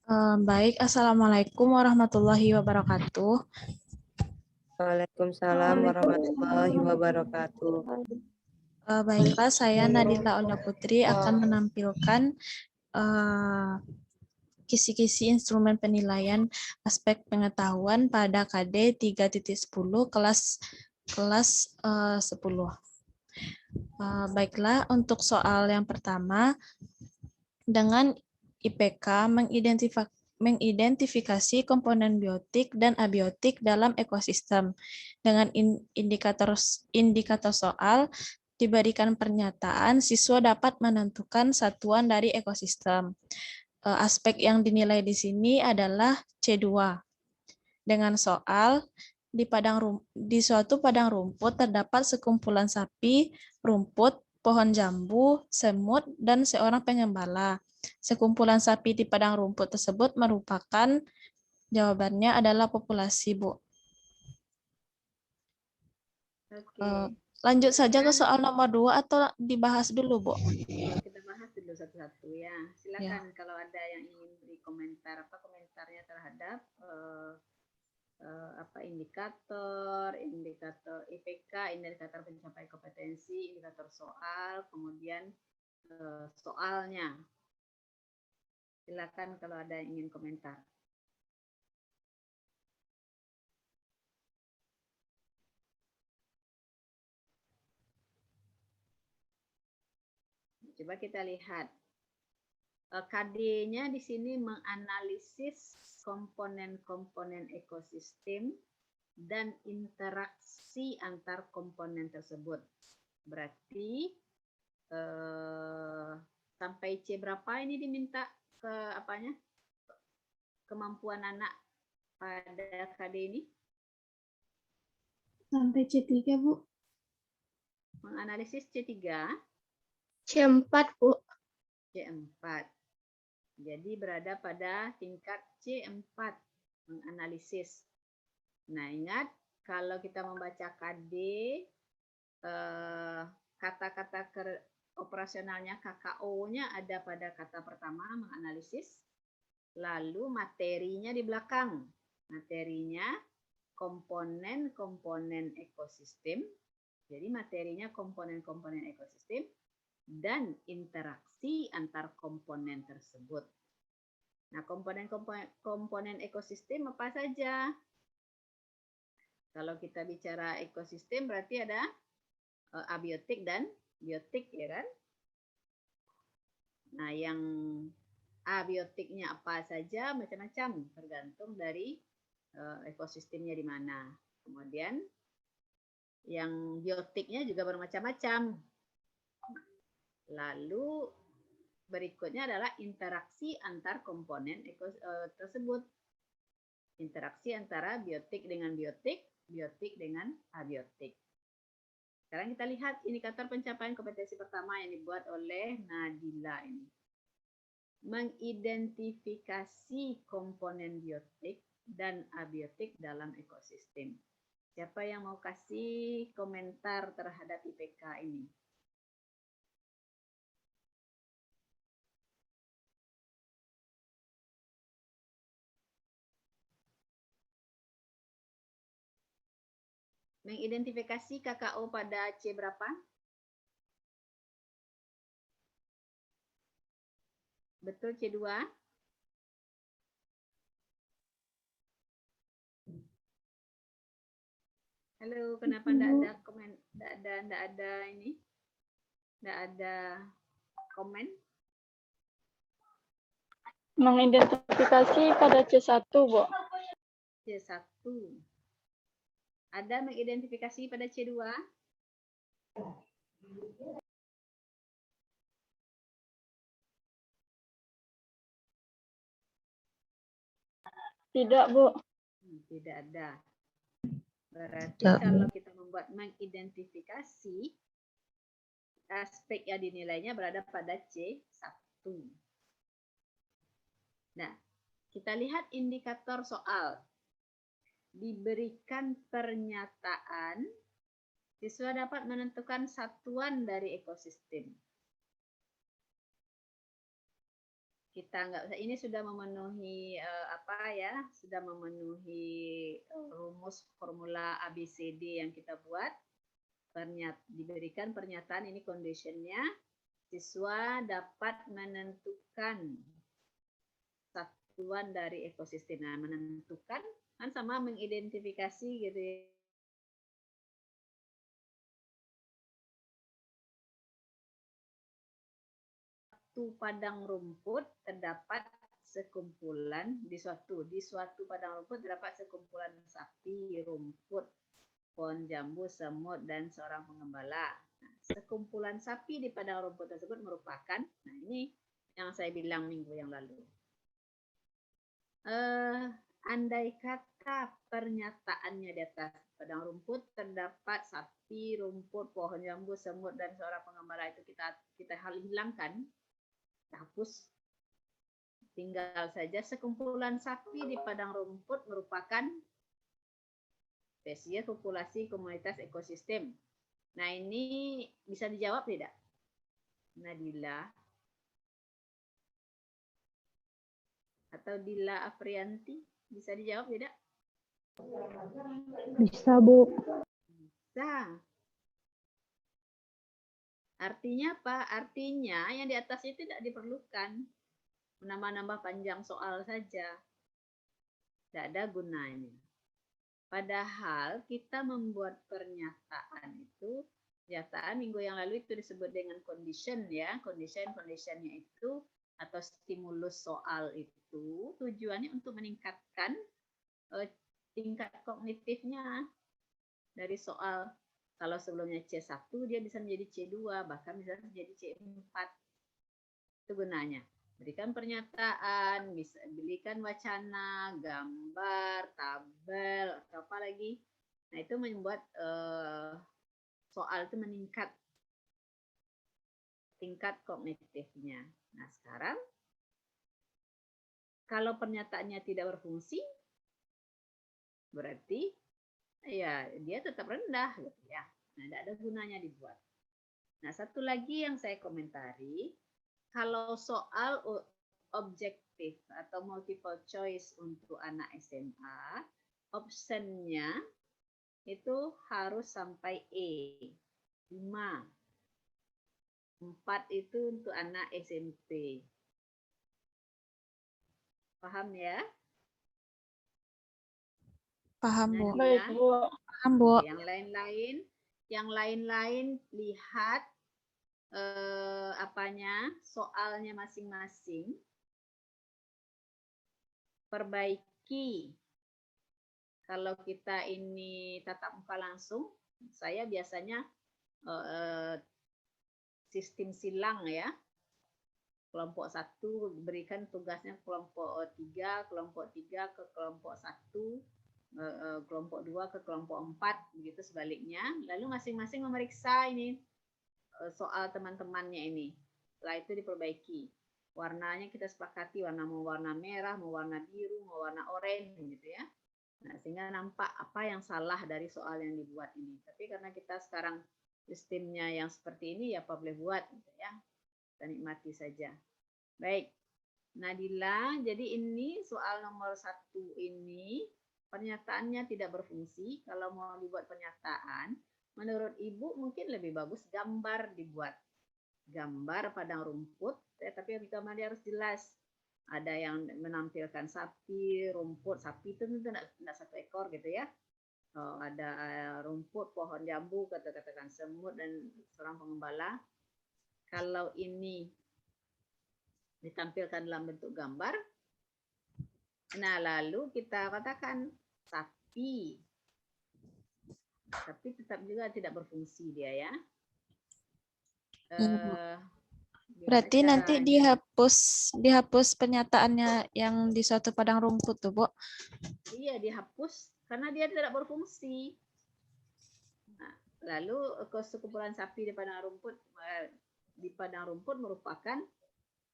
Baik, Assalamualaikum warahmatullahi wabarakatuh. Waalaikumsalam warahmatullahi wabarakatuh. Baiklah, saya Nadila Ola Putri akan menampilkan kisi-kisi instrumen penilaian aspek pengetahuan pada KD 3.10 kelas 10. Baiklah, untuk soal yang pertama, dengan IPK mengidentifikasi komponen biotik dan abiotik dalam ekosistem. Dengan indikator soal, diberikan pernyataan, siswa dapat menentukan satuan dari ekosistem. Aspek yang dinilai di sini adalah C2. Dengan soal, di suatu padang rumput terdapat sekumpulan sapi, rumput, pohon jambu, semut, dan seorang pengembala. Sekumpulan sapi di padang rumput tersebut merupakan, jawabannya adalah populasi, Bu. Oke. Lanjut saja ke soal nomor 2 atau dibahas dulu, Bu? Kita bahas dulu satu-satu ya. Silakan ya. Kalau ada yang ingin beri komentar, apa komentarnya terhadap indikator IPK, indikator pencapaian kompetensi, indikator soal, kemudian soalnya. Silakan kalau ada yang ingin komentar. Coba kita lihat. KD-nya di sini menganalisis komponen-komponen ekosistem dan interaksi antar komponen tersebut. Berarti sampai C berapa ini diminta ke apanya? Kemampuan anak pada KD ini? Sampai C3, Bu. Menganalisis C3. C4, Bu. C4. Jadi berada pada tingkat C4 menganalisis. Nah, ingat kalau kita membaca KD, kata-kata operasionalnya KKO-nya ada pada kata pertama menganalisis, lalu materinya di belakang. Materinya komponen-komponen ekosistem. Jadi materinya komponen-komponen ekosistem dan interaksi antar komponen tersebut. Nah, komponen ekosistem apa saja? Kalau kita bicara ekosistem berarti ada abiotik dan biotik, ya kan? Nah, yang abiotiknya apa saja macam-macam, tergantung dari ekosistemnya di mana. Kemudian yang biotiknya juga bermacam-macam. Lalu berikutnya adalah interaksi antar komponen tersebut. Interaksi antara biotik dengan biotik, biotik dengan abiotik. Sekarang kita lihat indikator pencapaian kompetensi pertama yang dibuat oleh Nadila ini. Mengidentifikasi komponen biotik dan abiotik dalam ekosistem. Siapa yang mau kasih komentar terhadap IPK ini? Mengidentifikasi KKO pada C berapa? Betul C2? Halo, kenapa enggak ada komen? Enggak ada ini? Enggak ada komen? Mengidentifikasi pada C1, Bu. C1. Ada mengidentifikasi pada C2? Tidak, Bu. Tidak ada. Berarti kalau kita membuat mengidentifikasi, aspek yang dinilainya berada pada C1. Nah, kita lihat indikator soal. Diberikan pernyataan, siswa dapat menentukan satuan dari ekosistem. kita nggak usah, ini sudah memenuhi sudah memenuhi rumus formula ABCD yang kita buat. Diberikan pernyataan, ini conditionnya, siswa dapat menentukan satuan dari ekosistem. Nah, menentukan kan sama mengidentifikasi gitu ya. Suatu padang rumput terdapat sekumpulan di suatu padang rumput terdapat sekumpulan sapi, rumput, pohon jambu, semut, dan seorang pengembala. Nah, sekumpulan sapi di padang rumput tersebut merupakan, nah ini yang saya bilang minggu yang lalu. Andai kata pernyataannya di atas padang rumput terdapat sapi, rumput, pohon jambu, semut, dan seorang pengembala, itu kita hilangkan, kita hapus. Tinggal saja sekumpulan sapi di padang rumput merupakan spesies, populasi, komunitas, ekosistem. Nah, ini bisa dijawab tidak, Nadila? Atau Dila Aprianti? Bisa dijawab tidak? Bisa, Bu. Bisa. Artinya apa? Artinya yang di atas itu tidak diperlukan. Menambah-nambah panjang soal saja. Tidak ada gunanya. Padahal kita membuat pernyataan itu, pernyataan minggu yang lalu itu disebut dengan condition ya. Conditionnya itu atau stimulus soal itu tujuannya untuk meningkatkan tingkat kognitifnya dari soal. Kalau sebelumnya C1 dia bisa menjadi C2, bahkan bisa menjadi C4. Itu gunanya. Berikan pernyataan, bisa berikan wacana, gambar, tabel, atau apa lagi. Nah, itu membuat soal itu meningkat tingkat kognitifnya. Nah, sekarang kalau pernyataannya tidak berfungsi, berarti ya dia tetap rendah gitu ya. Nah, tidak ada gunanya dibuat. Nah, satu lagi yang saya komentari, kalau soal objektif atau multiple choice untuk anak SMA, optionnya itu harus sampai E. 5. 4 itu untuk anak SMP. Paham ya? Paham, Bu. Baik, Bu. Paham, Bu. Yang lain lihat soalnya masing-masing, perbaiki. Kalau kita ini tatap muka langsung, saya biasanya sistem silang ya. Kelompok 1 berikan tugasnya kelompok 3 ke kelompok 1, kelompok 2 ke kelompok 4, begitu sebaliknya. Lalu masing-masing memeriksa ini soal teman-temannya ini. Setelah itu diperbaiki. Warnanya kita sepakati, mau warna merah, mau warna biru, mau warna oranye gitu ya. Nah, sehingga nampak apa yang salah dari soal yang dibuat ini. Tapi karena kita sekarang sistemnya yang seperti ini, ya apa boleh buat gitu ya. Kita nikmati saja. Baik. Nadila, jadi ini soal nomor 1 ini pernyataannya tidak berfungsi. Kalau mau dibuat pernyataan, menurut Ibu mungkin lebih bagus gambar dibuat. Gambar padang rumput, tapi gambarnya harus jelas. Ada yang menampilkan sapi, rumput. Sapi itu tidak satu ekor gitu ya. Ada rumput, pohon jambu, katakan semut, dan seorang pengembala. Kalau ini ditampilkan dalam bentuk gambar, nah lalu kita katakan sapi. Tapi tetap juga tidak berfungsi dia ya. Berarti nanti dihapus penyataannya yang di suatu padang rumput tuh, Bu. Iya, dihapus karena dia tidak berfungsi. Nah, lalu kesekumpulan sapi di padang rumput merupakan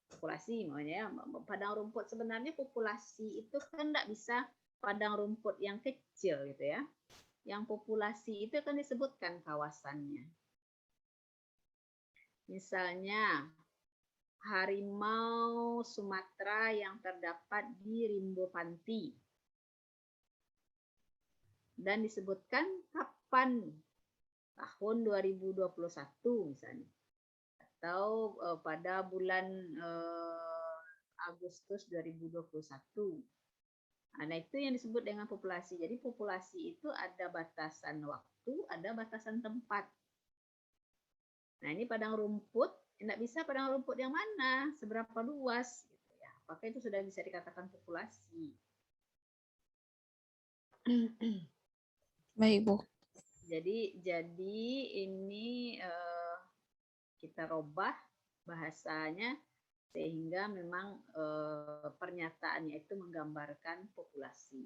populasi, makanya padang rumput sebenarnya populasi itu kan tidak bisa padang rumput yang kecil gitu ya. Yang populasi itu kan disebutkan kawasannya. Misalnya harimau Sumatera yang terdapat di Rimbo Panti. Dan disebutkan kapan, tahun 2021 misalnya. Atau pada bulan Agustus 2021. Nah, itu yang disebut dengan populasi. Jadi populasi itu ada batasan waktu, ada batasan tempat. Nah, ini padang rumput, tidak bisa padang rumput yang mana, seberapa luas, gitu ya. Apakah itu sudah bisa dikatakan populasi? Baik, Bu. Jadi ini kita robah bahasanya sehingga memang pernyataannya itu menggambarkan populasi.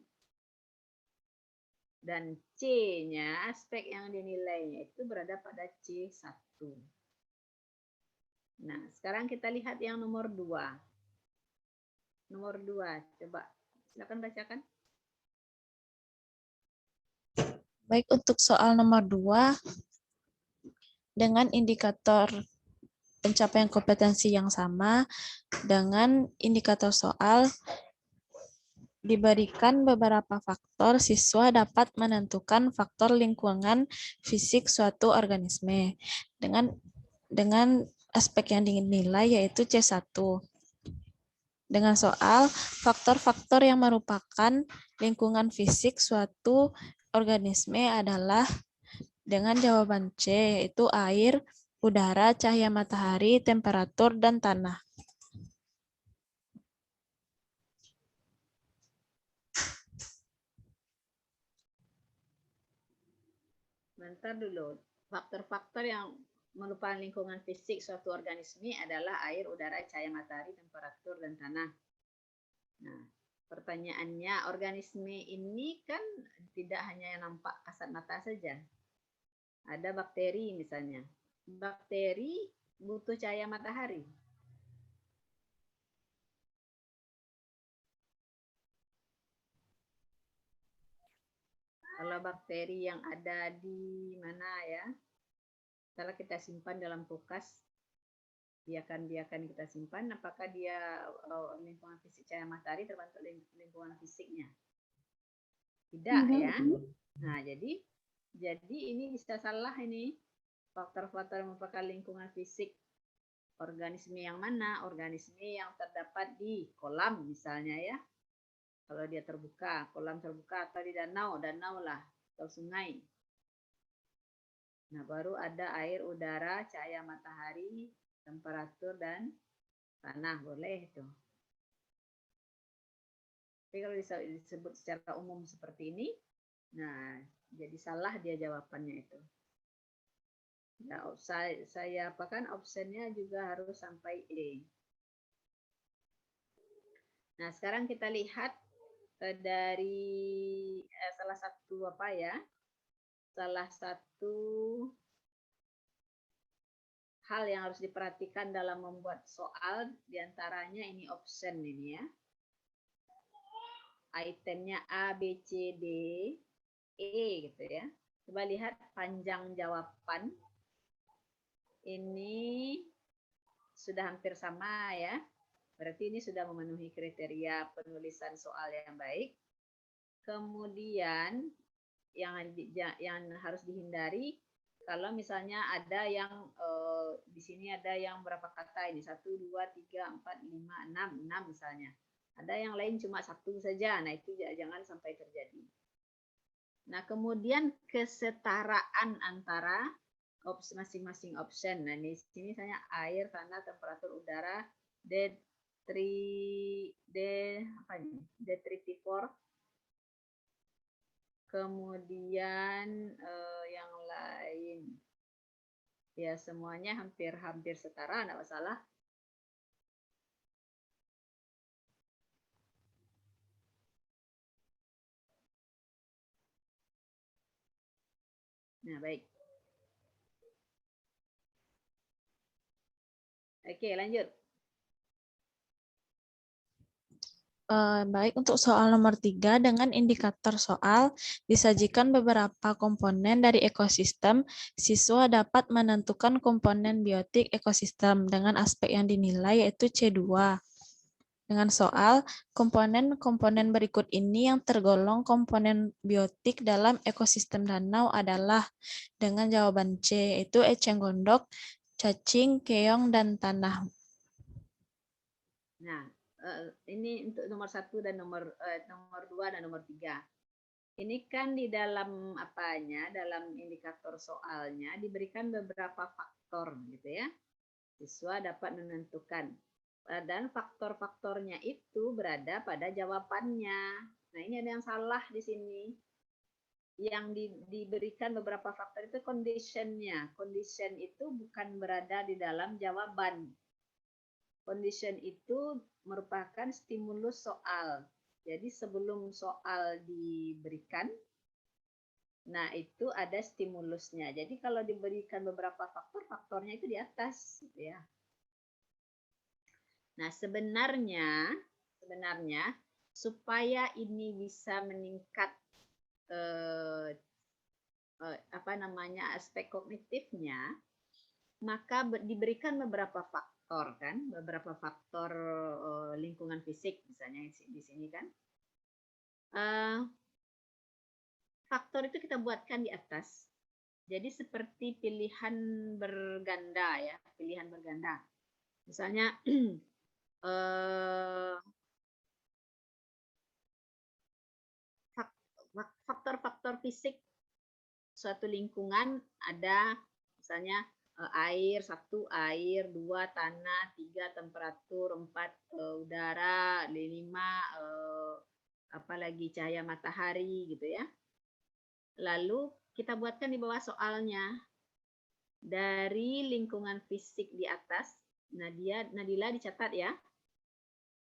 Dan C-nya, aspek yang dinilainya itu berada pada C1. Nah, sekarang kita lihat yang nomor 2. Nomor 2, coba silakan bacakan. Baik, untuk soal nomor 2, dengan indikator pencapaian kompetensi yang sama, dengan indikator soal diberikan beberapa faktor, siswa dapat menentukan faktor lingkungan fisik suatu organisme dengan aspek yang dinilai yaitu C1. Dengan soal faktor-faktor yang merupakan lingkungan fisik suatu organisme adalah dengan jawaban C, yaitu air, udara, cahaya matahari, temperatur, dan tanah. Bentar dulu. Faktor-faktor yang merupakan lingkungan fisik suatu organisme adalah air, udara, cahaya matahari, temperatur, dan tanah. Nah, pertanyaannya, organisme ini kan tidak hanya yang nampak kasat mata saja. Ada bakteri misalnya. Bakteri butuh cahaya matahari. Kalau bakteri yang ada di mana ya, kalau kita simpan dalam kulkas, biarkan kita simpan, apakah dia lingkungan fisik cahaya matahari terbentuk lingkungan fisiknya? Tidak ya. Nah, jadi ini bisa salah ini. Faktor-faktor yang merupakan lingkungan fisik organisme yang mana? Organisme yang terdapat di kolam misalnya ya. Kalau dia terbuka, kolam terbuka, atau di danau lah, atau sungai. Nah, baru ada air, udara, cahaya matahari, temperatur, dan tanah. Boleh itu. Tapi kalau disebut secara umum seperti ini, nah, jadi salah dia jawabannya itu. Nah, saya apakan opsinya juga harus sampai E. Nah, sekarang kita lihat dari salah satu apa ya? Salah satu hal yang harus diperhatikan dalam membuat soal, diantaranya ini option ini ya. Itemnya A, B, C, D, E gitu ya. Coba lihat panjang jawaban. Ini sudah hampir sama ya. Berarti ini sudah memenuhi kriteria penulisan soal yang baik. Kemudian yang harus dihindari kalau misalnya ada yang di sini ada yang berapa kata ini 1, 2, 3, 4, 5, 6 misalnya. Ada yang lain cuma 1 saja. Nah, itu jangan sampai terjadi. Nah, kemudian kesetaraan antara masing-masing option. Nah, di sini misalnya air, tanah, temperatur udara, detritivore. Kemudian yang lain. Ya, semuanya hampir setara, enggak masalah. Nah, baik. Oke, lanjut. Baik, untuk soal nomor 3, dengan indikator soal disajikan beberapa komponen dari ekosistem, siswa dapat menentukan komponen biotik ekosistem dengan aspek yang dinilai yaitu C2. Dengan soal, komponen-komponen berikut ini yang tergolong komponen biotik dalam ekosistem danau adalah dengan jawaban C, yaitu eceng gondok, cacing, keong, dan tanah. Nah, ini untuk nomor 1 dan nomor 2 dan nomor 3. Ini kan di dalam apanya, dalam indikator soalnya diberikan beberapa faktor gitu ya. Siswa dapat menentukan. Dan faktor-faktornya itu berada pada jawabannya. Nah, ini ada yang salah di sini. Yang diberikan beberapa faktor itu conditionnya. Condition itu bukan berada di dalam jawaban. Condition itu merupakan stimulus soal. Jadi sebelum soal diberikan, nah itu ada stimulusnya. Jadi kalau diberikan beberapa faktor, faktornya itu di atas, gitu ya. Nah sebenarnya supaya ini bisa meningkat aspek kognitifnya, maka diberikan beberapa faktor kan, beberapa faktor lingkungan fisik misalnya di sini kan. Faktor itu kita buatkan di atas. Jadi seperti pilihan berganda ya, pilihan berganda. Misalnya faktor-faktor fisik suatu lingkungan ada misalnya air, 1 air, 2 tanah, 3 temperatur, 4 udara, 5 apalagi cahaya matahari gitu ya. Lalu kita buatkan di bawah soalnya. Dari lingkungan fisik di atas, Nadila dicatat ya.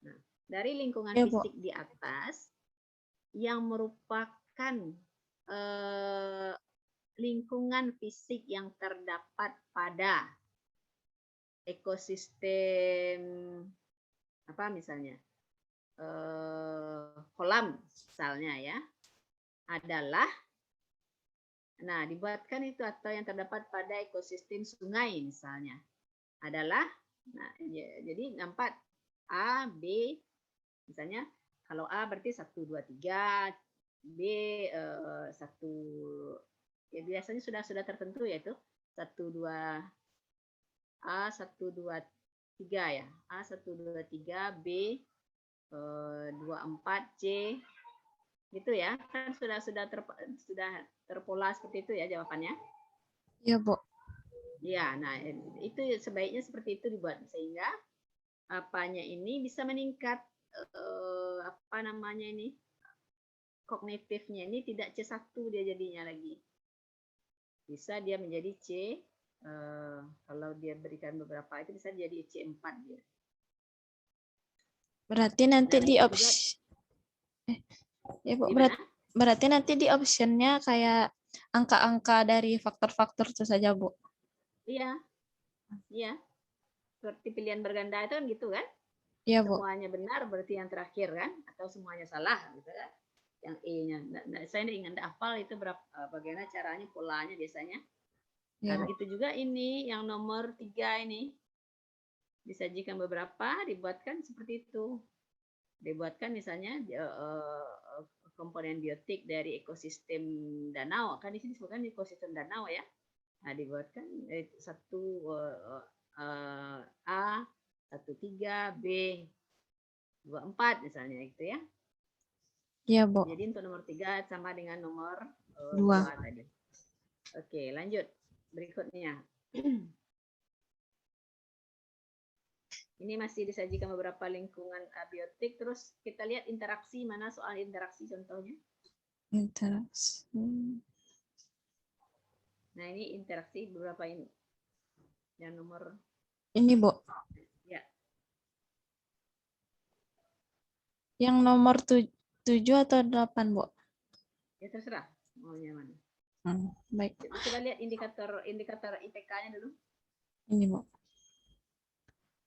Nah, dari lingkungan fisik di atas yang merupakan lingkungan fisik yang terdapat pada ekosistem apa misalnya kolam misalnya ya adalah dibuatkan itu atau yang terdapat pada ekosistem sungai misalnya adalah jadi nampak A, B misalnya kalau A berarti 1, 2, 3 B 1 ya biasanya sudah tertentu yaitu 1, 2 A 1, 2, 3 ya A 1, 2, 3 B 2, 4 C gitu ya kan sudah terpola seperti itu ya jawabannya. Iya Bu. Ya, nah itu sebaiknya seperti itu dibuat sehingga apanya ini bisa meningkat kognitifnya ini tidak C1 dia jadinya lagi. Bisa dia menjadi C kalau dia berikan beberapa itu bisa jadi C4 dia. Berarti nanti di opsi ya Bu, berarti nanti di optionnya kayak angka-angka dari faktor-faktor itu saja Bu. Iya. Iya. Seperti pilihan berganda itu kan gitu kan? Iya Bu. Semuanya benar berarti yang terakhir kan? Atau semuanya salah gitu kan? Yang E-nya. Saya ingat hafal itu bagaimana caranya polanya biasanya. Nah, begitu juga ini yang nomor 3 ini. Disajikan beberapa, dibuatkan seperti itu. Dibuatkan misalnya komponen biotik dari ekosistem danau. Kan di sini disebutkan ekosistem danau ya. Nah, dibuatkan 1 A, 1, 3, B, 2, 4 misalnya gitu ya. Iya, Bu. Jadi untuk nomor 3 sama dengan nomor 2 tadi. Oke, lanjut. Berikutnya. Ini masih disajikan beberapa lingkungan abiotik. Terus kita lihat interaksi, mana soal interaksi contohnya? Interaksi. Nah, ini interaksi beberapa ini. Yang nomor... Ini, Bu. Ya. Yang nomor 7 atau 8, Bu? Ya, terserah. Maunya mana. Baik. Coba lihat indikator IPK-nya dulu. Ini, Bu.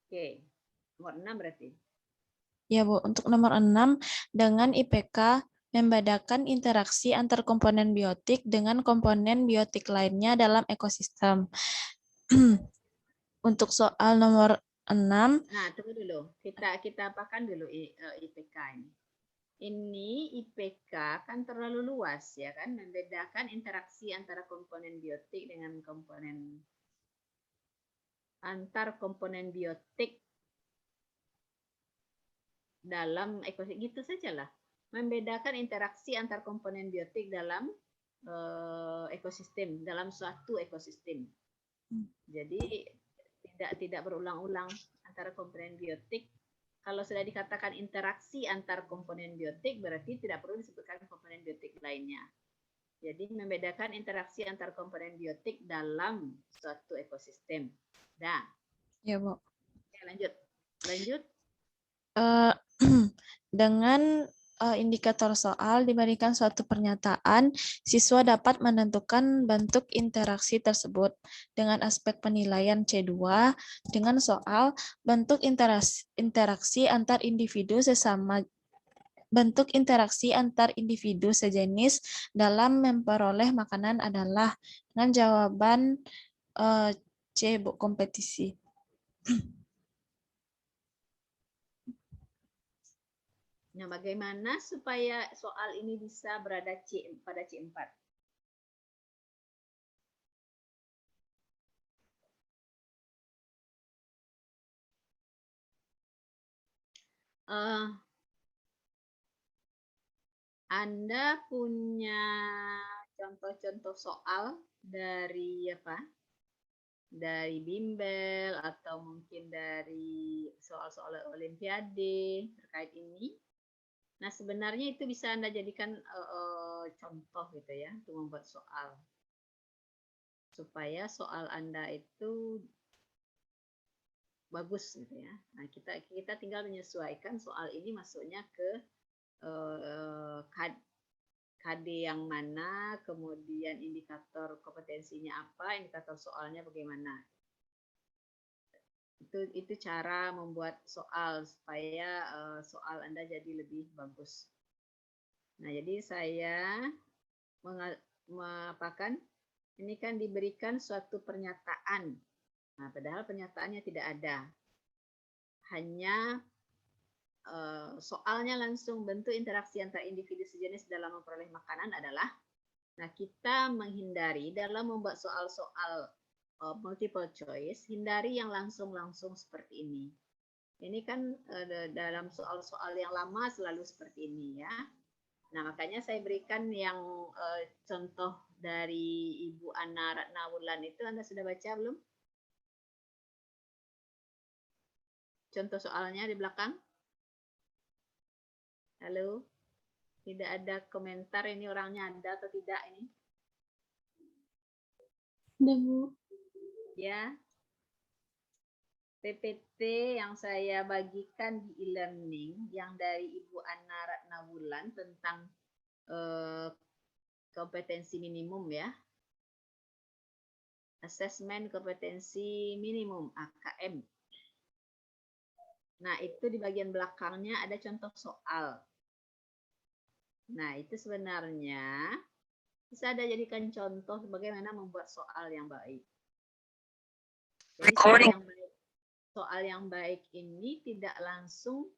Oke. Nomor 6 berarti. Ya, Bu. Untuk nomor 6, dengan IPK membedakan interaksi antar komponen biotik dengan komponen biotik lainnya dalam ekosistem. Untuk soal nomor 6, Nah, tunggu dulu. Kita apakan dulu IPK ini. Ini IPK kan terlalu luas ya kan, membedakan interaksi antara komponen biotik dengan komponen antar komponen biotik dalam ekosistem, gitu sajalah. Membedakan interaksi antar komponen biotik dalam ekosistem, dalam suatu ekosistem. Jadi tidak berulang-ulang antara komponen biotik. Kalau sudah dikatakan interaksi antar komponen biotik, berarti tidak perlu disebutkan komponen biotik lainnya. Jadi membedakan interaksi antar komponen biotik dalam suatu ekosistem. Dah. ya, Bu. Oke, lanjut. Dengan indikator soal diberikan suatu pernyataan, siswa dapat menentukan bentuk interaksi tersebut dengan aspek penilaian C2 dengan soal bentuk interaksi antar individu sesama bentuk interaksi antar individu sejenis dalam memperoleh makanan adalah dengan jawaban C, Bu, kompetisi. Nah, bagaimana supaya soal ini bisa berada pada C4? Anda punya contoh-contoh soal dari apa? Dari bimbel atau mungkin dari soal-soal olimpiade terkait ini. Nah, sebenarnya itu bisa Anda jadikan contoh gitu ya untuk membuat soal. Supaya soal Anda itu bagus gitu ya. Nah, kita tinggal menyesuaikan soal ini masuknya ke KD yang mana, kemudian indikator kompetensinya apa, indikator soalnya bagaimana. Itu cara membuat soal supaya soal Anda jadi lebih bagus. Nah, jadi saya mengapakan ini kan diberikan suatu pernyataan. Nah, padahal penyataannya tidak ada. Hanya soalnya langsung bentuk interaksi antar individu sejenis dalam memperoleh makanan adalah, nah kita menghindari dalam membuat soal-soal multiple choice, hindari yang langsung-langsung seperti ini. Ini kan dalam soal-soal yang lama selalu seperti ini ya. Nah, makanya saya berikan yang contoh dari Ibu Anna Ratnawulan itu, Anda sudah baca belum? Contoh soalnya di belakang. Halo? Tidak ada komentar ini orangnya ada atau tidak ini? Ada, Bu. Ya. PPT yang saya bagikan di e-learning yang dari Ibu Anna Ratnawulan tentang kompetensi minimum ya. Asesmen kompetensi minimum AKM. Nah, itu di bagian belakangnya ada contoh soal. Nah, itu sebenarnya bisa Anda jadikan contoh bagaimana membuat soal yang baik. Jadi soal yang baik ini tidak langsung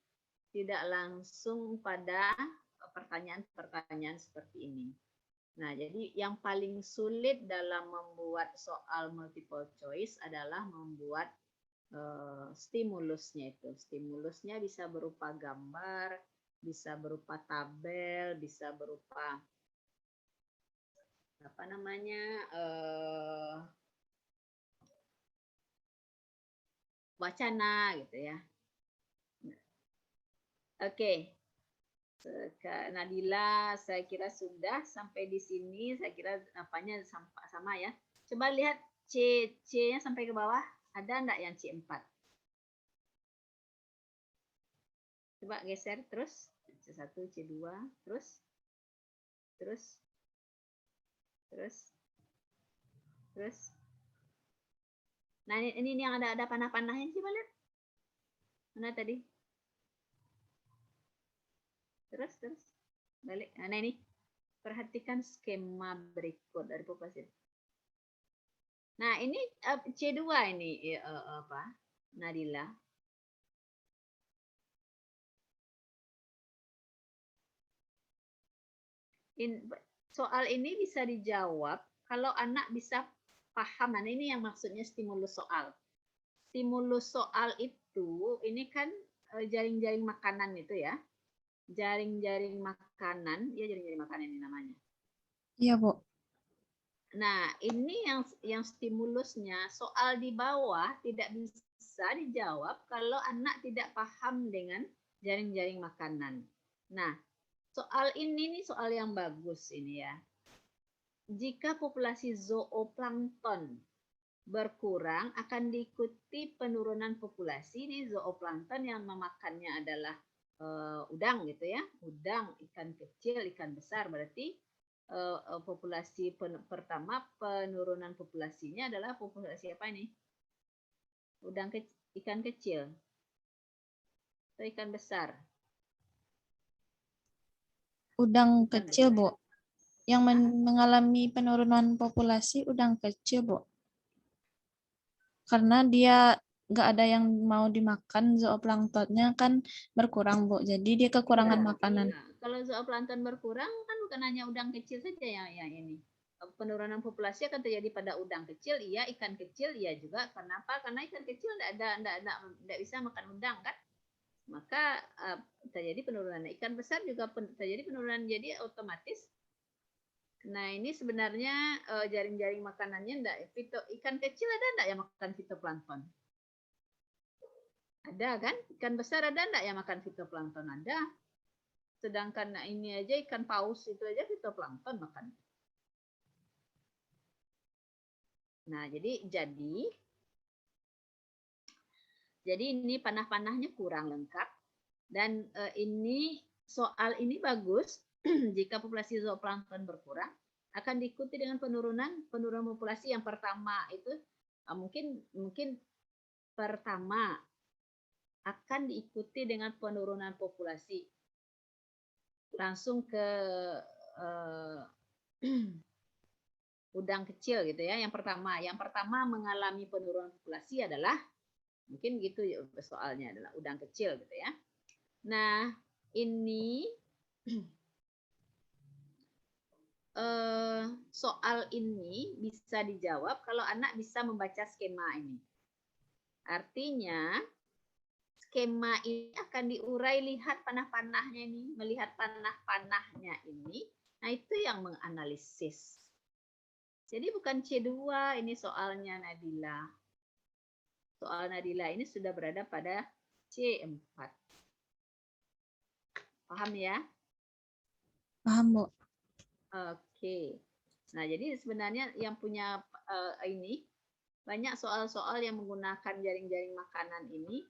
pada pertanyaan-pertanyaan seperti ini. Nah, jadi yang paling sulit dalam membuat soal multiple choice adalah membuat stimulusnya itu. Stimulusnya bisa berupa gambar, bisa berupa tabel, bisa berupa apa namanya wacana gitu ya. Oke. Kak Nadila, saya kira sudah sampai di sini. Saya kira apanya sama ya. Coba lihat C-nya sampai ke bawah. Ada enggak yang C4? Coba geser terus. C1, C2, terus. Nah, ini yang ada panah-panahnya. Coba lihat. Mana tadi? Terus balik. Nah ini perhatikan skema berikut dari populasi. Nah ini C2 ini apa Nadila? Soal ini bisa dijawab kalau anak bisa paham. Nah ini yang maksudnya stimulus soal. Stimulus soal itu ini kan jaring-jaring makanan itu ya. Jaring-jaring makanan, ya jaring-jaring makanan ini namanya. Iya, Bu. Nah, ini yang stimulusnya soal di bawah tidak bisa dijawab kalau anak tidak paham dengan jaring-jaring makanan. Nah, soal ini nih soal yang bagus ini ya. Jika populasi zooplankton berkurang akan diikuti penurunan populasi nih zooplankton yang memakannya adalah udang gitu ya, udang, ikan kecil, ikan besar. Berarti populasi pertama penurunan populasinya adalah populasi apa ini? Udang ikan kecil atau ikan besar? Udang Ikan kecil, besar. Bu. Yang mengalami penurunan populasi udang kecil, Bu. Karena dia nggak ada yang mau dimakan, zooplanktonnya kan berkurang, Bu. Jadi dia kekurangan makanan. Iya. Kalau zooplankton berkurang kan bukan hanya udang kecil saja yang ini. Penurunan populasi akan terjadi pada udang kecil, iya, ikan kecil, iya juga. Kenapa? Karena ikan kecil tidak bisa makan udang kan? Maka terjadi penurunan. Ikan besar juga terjadi penurunan. Jadi otomatis. Nah ini sebenarnya jaring-jaring makanannya ikan kecil ada enggak yang makan fitoplankton? Ada kan? Ikan besar ada enggak yang makan fitoplankton? Ada. Sedangkan ini aja ikan paus itu aja fitoplankton makan. Nah, jadi ini panah-panahnya kurang lengkap dan ini soal ini bagus jika populasi zooplankton berkurang akan diikuti dengan penurunan populasi yang pertama itu mungkin pertama akan diikuti dengan penurunan populasi langsung ke udang kecil gitu ya. Yang pertama mengalami penurunan populasi adalah mungkin gitu ya soalnya adalah udang kecil gitu ya. Nah, ini soal ini bisa dijawab kalau anak bisa membaca skema ini. Artinya skema ini akan diurai, lihat panah-panahnya ini, melihat panah-panahnya ini. Nah, itu yang menganalisis. Jadi bukan C2 ini soalnya Nadila. Soal Nadila ini sudah berada pada C4. Paham ya? Paham, Bu. Oke. Nah, jadi sebenarnya yang punya ini banyak soal-soal yang menggunakan jaring-jaring makanan ini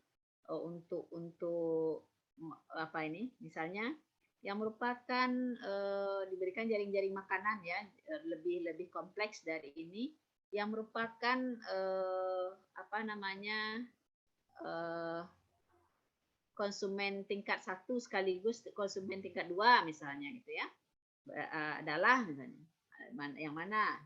untuk apa ini? Misalnya yang merupakan diberikan jaring-jaring makanan ya, lebih kompleks dari ini yang merupakan apa namanya? Konsumen tingkat 1 sekaligus konsumen tingkat 2 misalnya gitu ya. Adalah misalnya yang mana?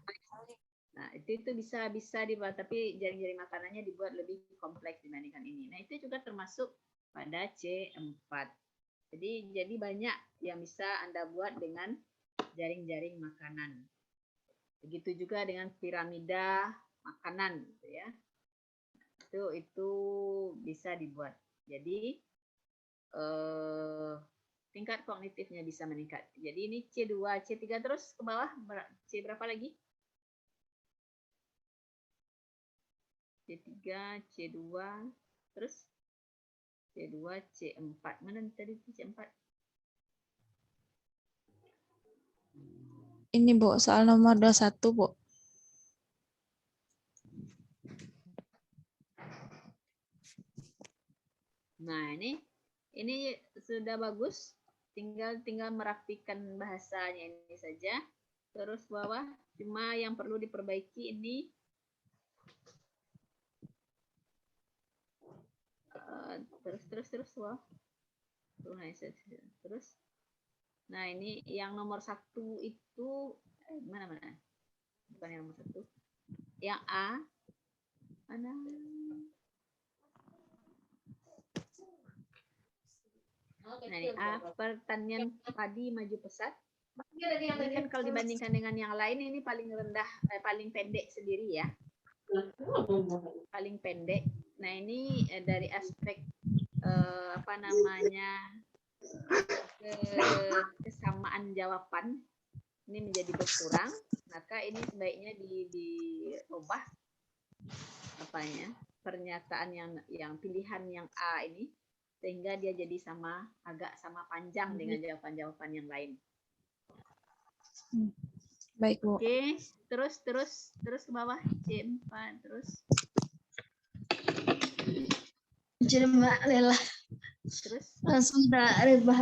Nah, itu bisa dibuat tapi jaring-jaring makanannya dibuat lebih kompleks dibandingkan ini. Nah, itu juga termasuk pada C4. Jadi banyak yang bisa Anda buat dengan jaring-jaring makanan. Begitu juga dengan piramida makanan gitu ya. Itu bisa dibuat. Jadi tingkat kognitifnya bisa meningkat. Jadi ini C2, C3 terus ke bawah, C berapa lagi? C3, C2, terus C2, C4. Mana tadi C4? Ini, Bu, soal nomor 21, Bu. Nah, ini sudah bagus. Tinggal merapikan bahasanya ini saja. Terus bawah, cuma yang perlu diperbaiki ini terus wow. Terus Nah, ini yang nomor 1 itu mana? Bukan yang nomor 1. Yang A mana? Nah, ini A, pertanian padi maju pesat. Ini kan kalau dibandingkan dengan yang lain ini paling rendah, paling pendek sendiri ya. Paling pendek. Nah, ini dari aspek apa namanya kesamaan jawaban ini menjadi berkurang, maka ini sebaiknya diubah apanya pernyataan yang pilihan yang A ini sehingga dia jadi agak sama panjang dengan jawaban-jawaban yang lain. Baik, Bu. Oke, terus ke bawah C4 terus. Jelma lelah. Terus Langsung tak rebah.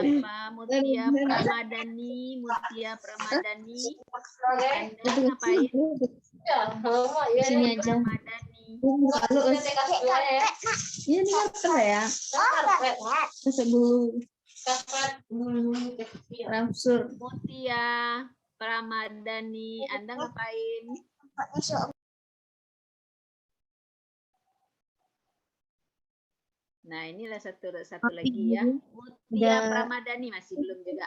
siapa? Mutia Pramadani. Anda ngapain? Sini aja. Pramadani. Kalau ini kan ya. Sebelum ramsur. Mutia Pramadani. Anda ngapain? Nah, inilah satu lagi ya. Mutia Pramadani masih belum juga.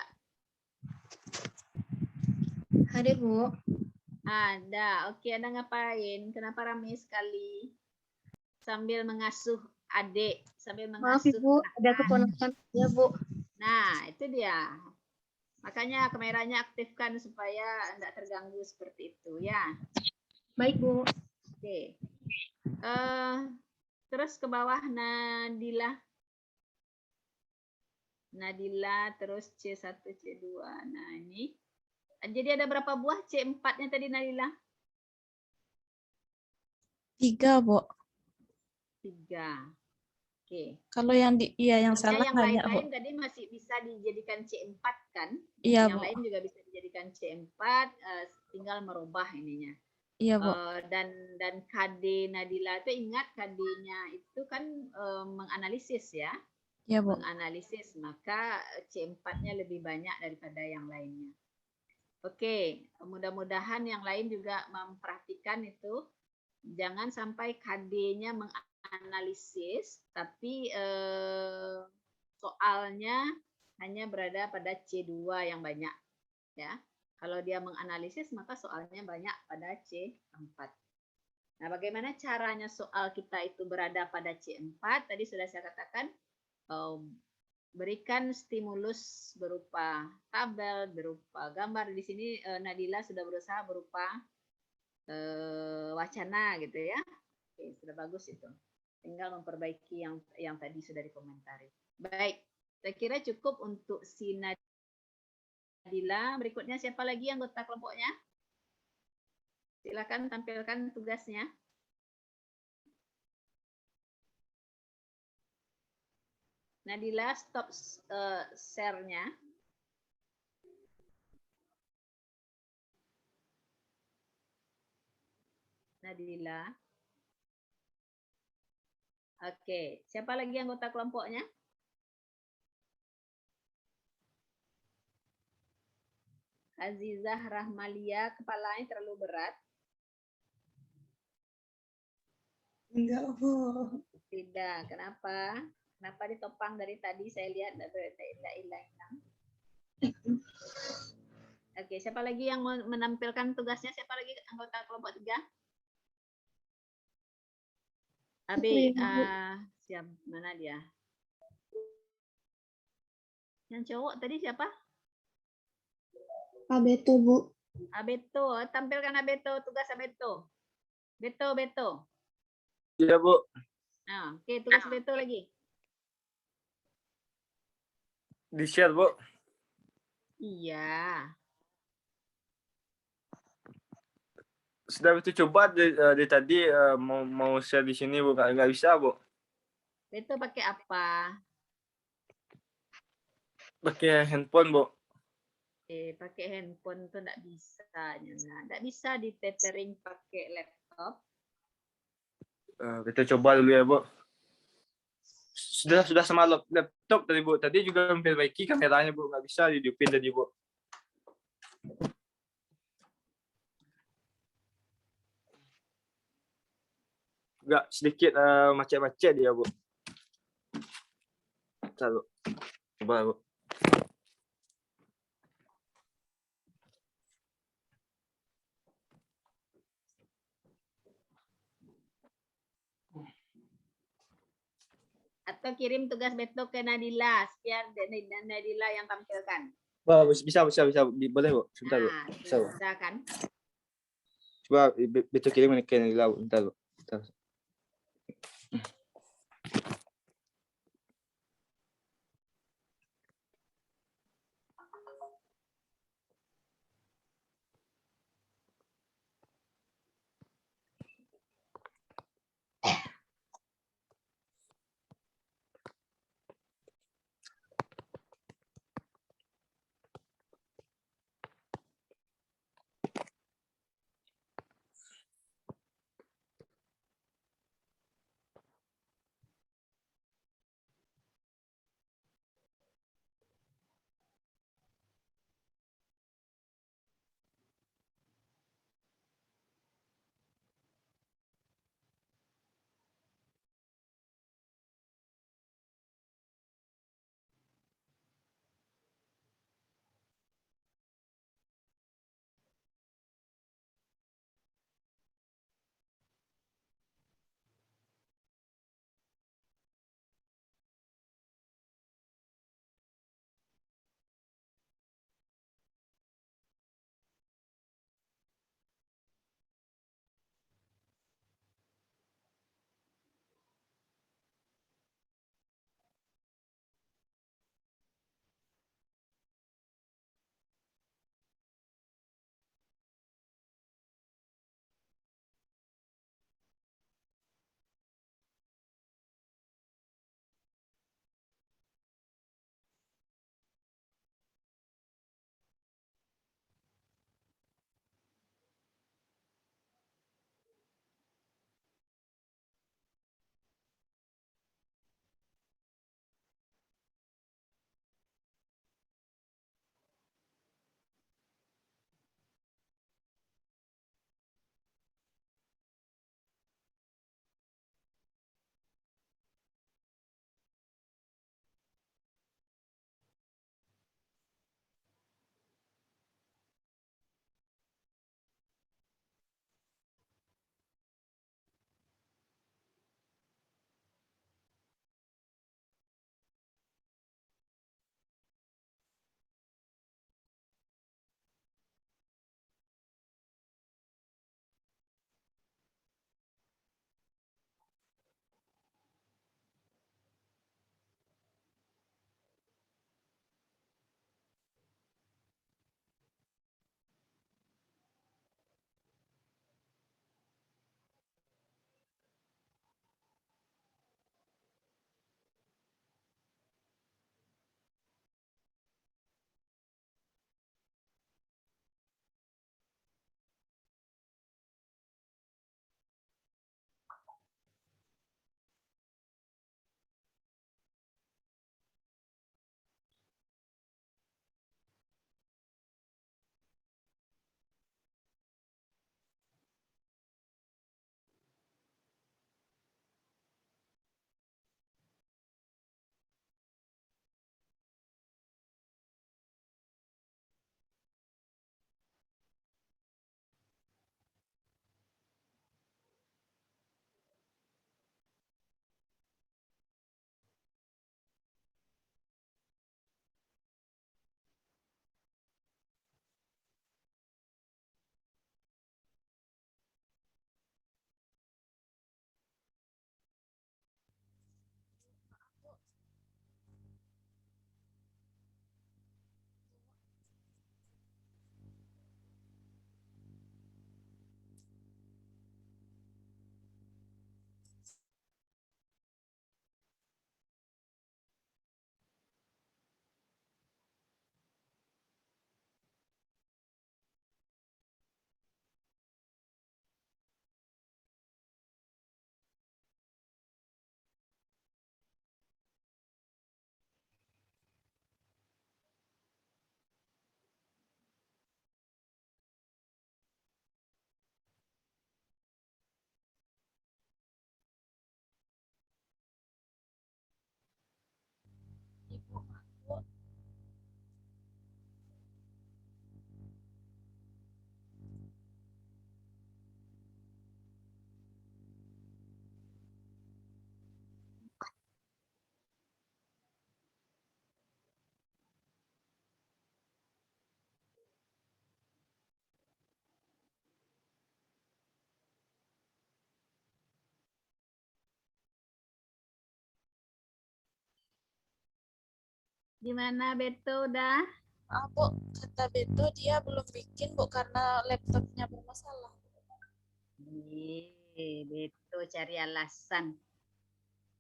Ada, Bu. Ada. Oke, Anda ngapain? Kenapa ramai sekali? Sambil mengasuh adik, sambil Maaf, mengasuh Ibu, ada anak. keponakan ya, Bu. Nah, itu dia. Makanya kameranya aktifkan supaya tidak terganggu seperti itu ya. Baik, Bu. Oke. Terus ke bawah Nadila. Terus C1, C2. Nah, ini. Jadi ada berapa buah C4-nya tadi Nadila? 3, Bu. 3. Oke. Kalau yang yang salah yang banyak, Bu. lain-lain tadi masih bisa dijadikan C4 kan? Iya, Yang Bu. lain juga bisa dijadikan C4, tinggal merubah ininya. Iya, Bu. Dan KD Nadila itu ingat KD-nya itu kan menganalisis ya. Iya, Bu. Menganalisis, maka C4-nya lebih banyak daripada yang lainnya. Oke, mudah-mudahan yang lain juga memperhatikan itu. Jangan sampai KD-nya menganalisis, tapi soalnya hanya berada pada C2 yang banyak. Ya. Kalau dia menganalisis, maka soalnya banyak pada C4. Nah, bagaimana caranya soal kita itu berada pada C4? Tadi sudah saya katakan, berikan stimulus berupa tabel, berupa gambar. Di sini Nadila sudah berusaha berupa wacana gitu ya. Oke, sudah bagus itu. Tinggal memperbaiki yang tadi sudah dikomentari. Baik, saya kira cukup untuk si Nadila. Berikutnya siapa lagi anggota kelompoknya? Silakan tampilkan tugasnya. Nadila, stop share-nya. Nadila. Oke, siapa lagi anggota kelompoknya? Azizah Rahmalia, kepalanya terlalu berat. Enggak, Bu. Tidak, kenapa? Kenapa ditopang dari tadi? Saya lihat tidak hilang. Oke, siapa lagi yang menampilkan tugasnya? Siapa lagi anggota kelompok 3? Abi, siap, mana dia? Yang cowok tadi siapa? Abeto, Bu. Abeto, tampilkan Abeto, tugas Abeto. Beto. Iya, Bu. Nah, oke, tugas Beto lagi. Di-share, Bu. Iya. Sudah itu coba di tadi mau share di sini, Bu. Nggak bisa, Bu. Beto pakai apa? Pakai handphone, Bu. Pakai handphone tuh enggak bisa. Enggak bisa di tethering pakai laptop. Kita coba dulu ya, Bu. Sudah sama laptop tadi Bu. Tadi juga memperbaiki kameranya Bu, nggak bisa dihidupin tadi Bu. Nggak sedikit macet-macet dia Bu. Bentar, Bu. Coba Bu. Atau kirim tugas beto ke Nadila, biar Nadila yang tampilkan. Wah, bisa. Boleh Bu. Sebentar Bu. Nah, Bisa Bu. bisa kan? Coba betul kirim ke Nila Bu. Bentar Bu. Bentar. Gimana Beto udah? Maaf Bu, kata Beto dia belum bikin Bu karena laptopnya bermasalah. Beto cari alasan.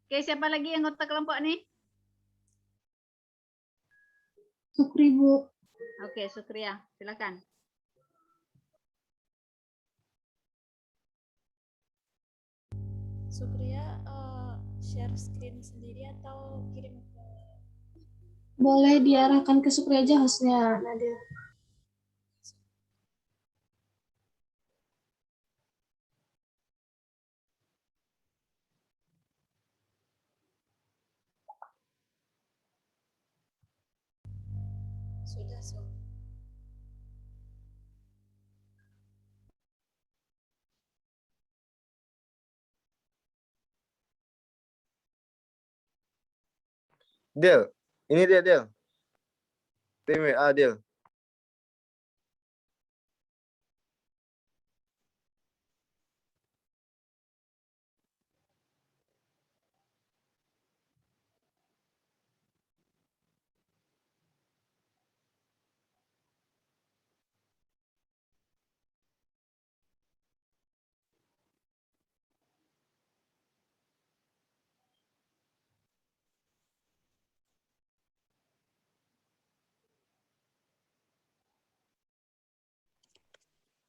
Oke, siapa lagi anggota kelompok nih? Sukri, Bu. Oke, Sukria, silakan. Sukria share screen sendiri atau kirim ke Boleh diarahkan ke Sukri aja hostnya, Nadia. sudah so. Del, ini dia Del. Tim WA Del.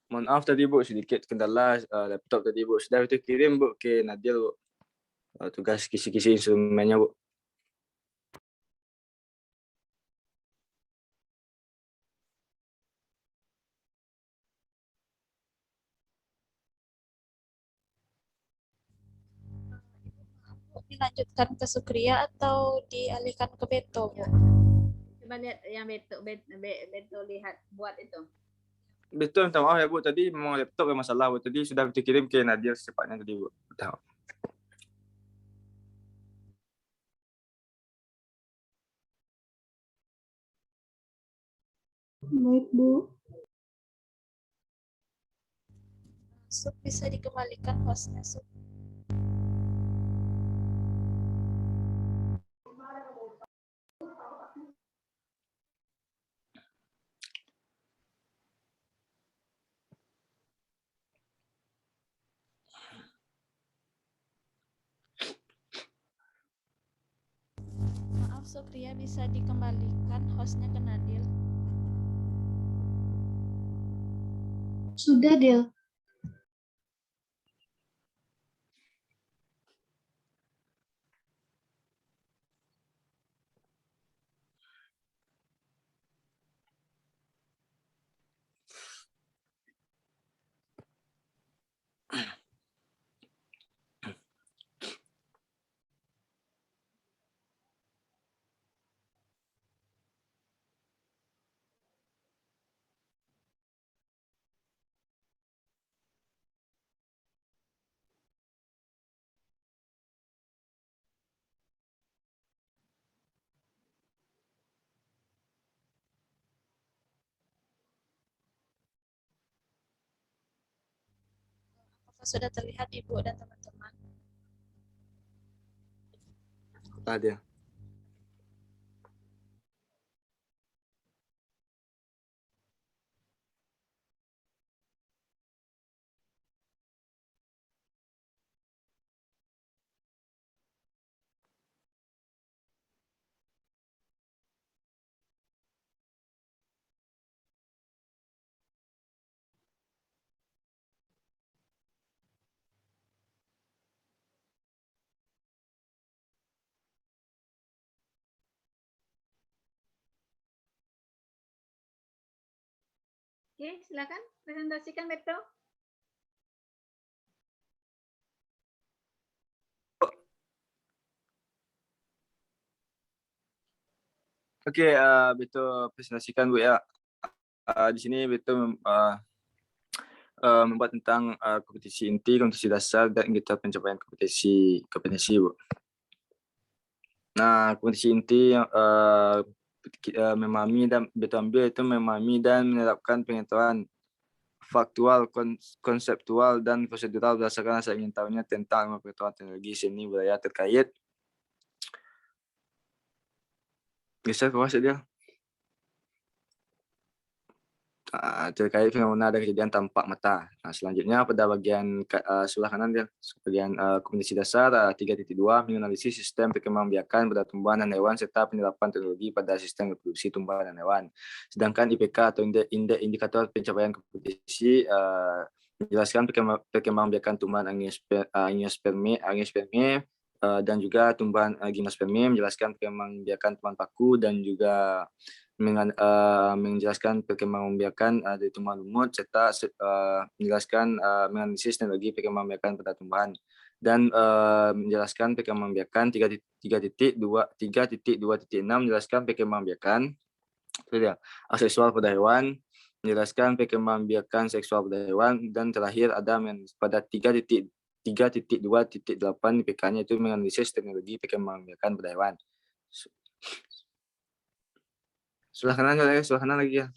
Mohon maaf tadi Bu, sedikit kendala laptop tadi Bu. Sudah itu kirim Bu ke Nadil Bu. Tugas kisi-kisi instrumennya Bu. Bu, dilanjutkan ke Sukria atau dialihkan ke Beto Bu? Coba lihat yang Beto lihat buat itu. Betul, minta maaf ya Bu. Tadi memang laptop yang masalah Bu. Tadi sudah dikirim ke Nadil secepatnya tadi Bu. Minta maaf. Baik, Bu. Suk, bisa dikembalikan hostnya Suk. Maaf Sukria, bisa dikembalikan hostnya ke Nadil. Sudah, Del. Apakah sudah terlihat Ibu dan teman-teman? Ada. Oke, silakan presentasikan Beto. Oke, Beto presentasikan Bu ya. Di sini Beto membuat tentang kompetisi inti, kompetisi dasar, dan kita pencapaian kompetensi Bu. Nah, kompetisi inti yang memahami dan Beto ambil itu memahami dan menerapkan pengetahuan faktual, konseptual, dan prosedural berdasarkan rasa ingin tahunya tentang pengetahuan teknologi, seni, budaya terkait Geser ke bawah dia. Terkait fenomena ada kejadian tampak mata. Nah, selanjutnya pada bagian sebelah kanan dia, bagian kompetensi dasar 3.2 menganalisis sistem perkembangbiakan pada tumbuhan dan hewan serta penerapan teknologi pada sistem reproduksi tumbuhan dan hewan. Sedangkan IPK atau indeks indikator pencapaian kompetensi menjelaskan perkembangbiakan tumbuhan angiospermae dan juga tumbuhan gimnospermae, menjelaskan perkembangbiakan tumbuhan paku dan juga menjelaskan perkembangbiakan dari tumbuhan lumut serta menjelaskan menganalisis teknologi perkembangbiakan pada tumbuhan dan menjelaskan perkembangbiakan 3.2.6 menjelaskan perkembangbiakan seksual pada hewan, menjelaskan perkembangbiakan seksual pada hewan, dan terakhir ada pada 3.2.8 IPK-nya itu menganalisis teknologi perkembangbiakan pada hewan. Sebelah kanan ya, sebelah kanan lagi ya.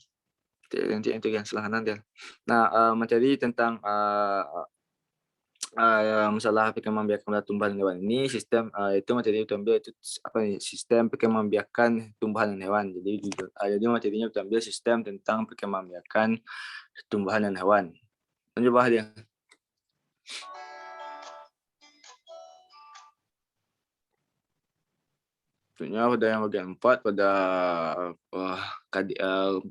Nanti ya, sebelah kanan dia. Nah, materi tentang masalah perkembangbiakan pada tumbuhan dan hewan ini sistem itu materi itu ambil itu apa nih, sistem perkembangbiakan tumbuhan dan hewan. Jadi materinya itu ambil sistem tentang perkembangbiakan tumbuhan dan hewan. Lanjut bahas dia. Selanjutnya pada yang bagian 4 pada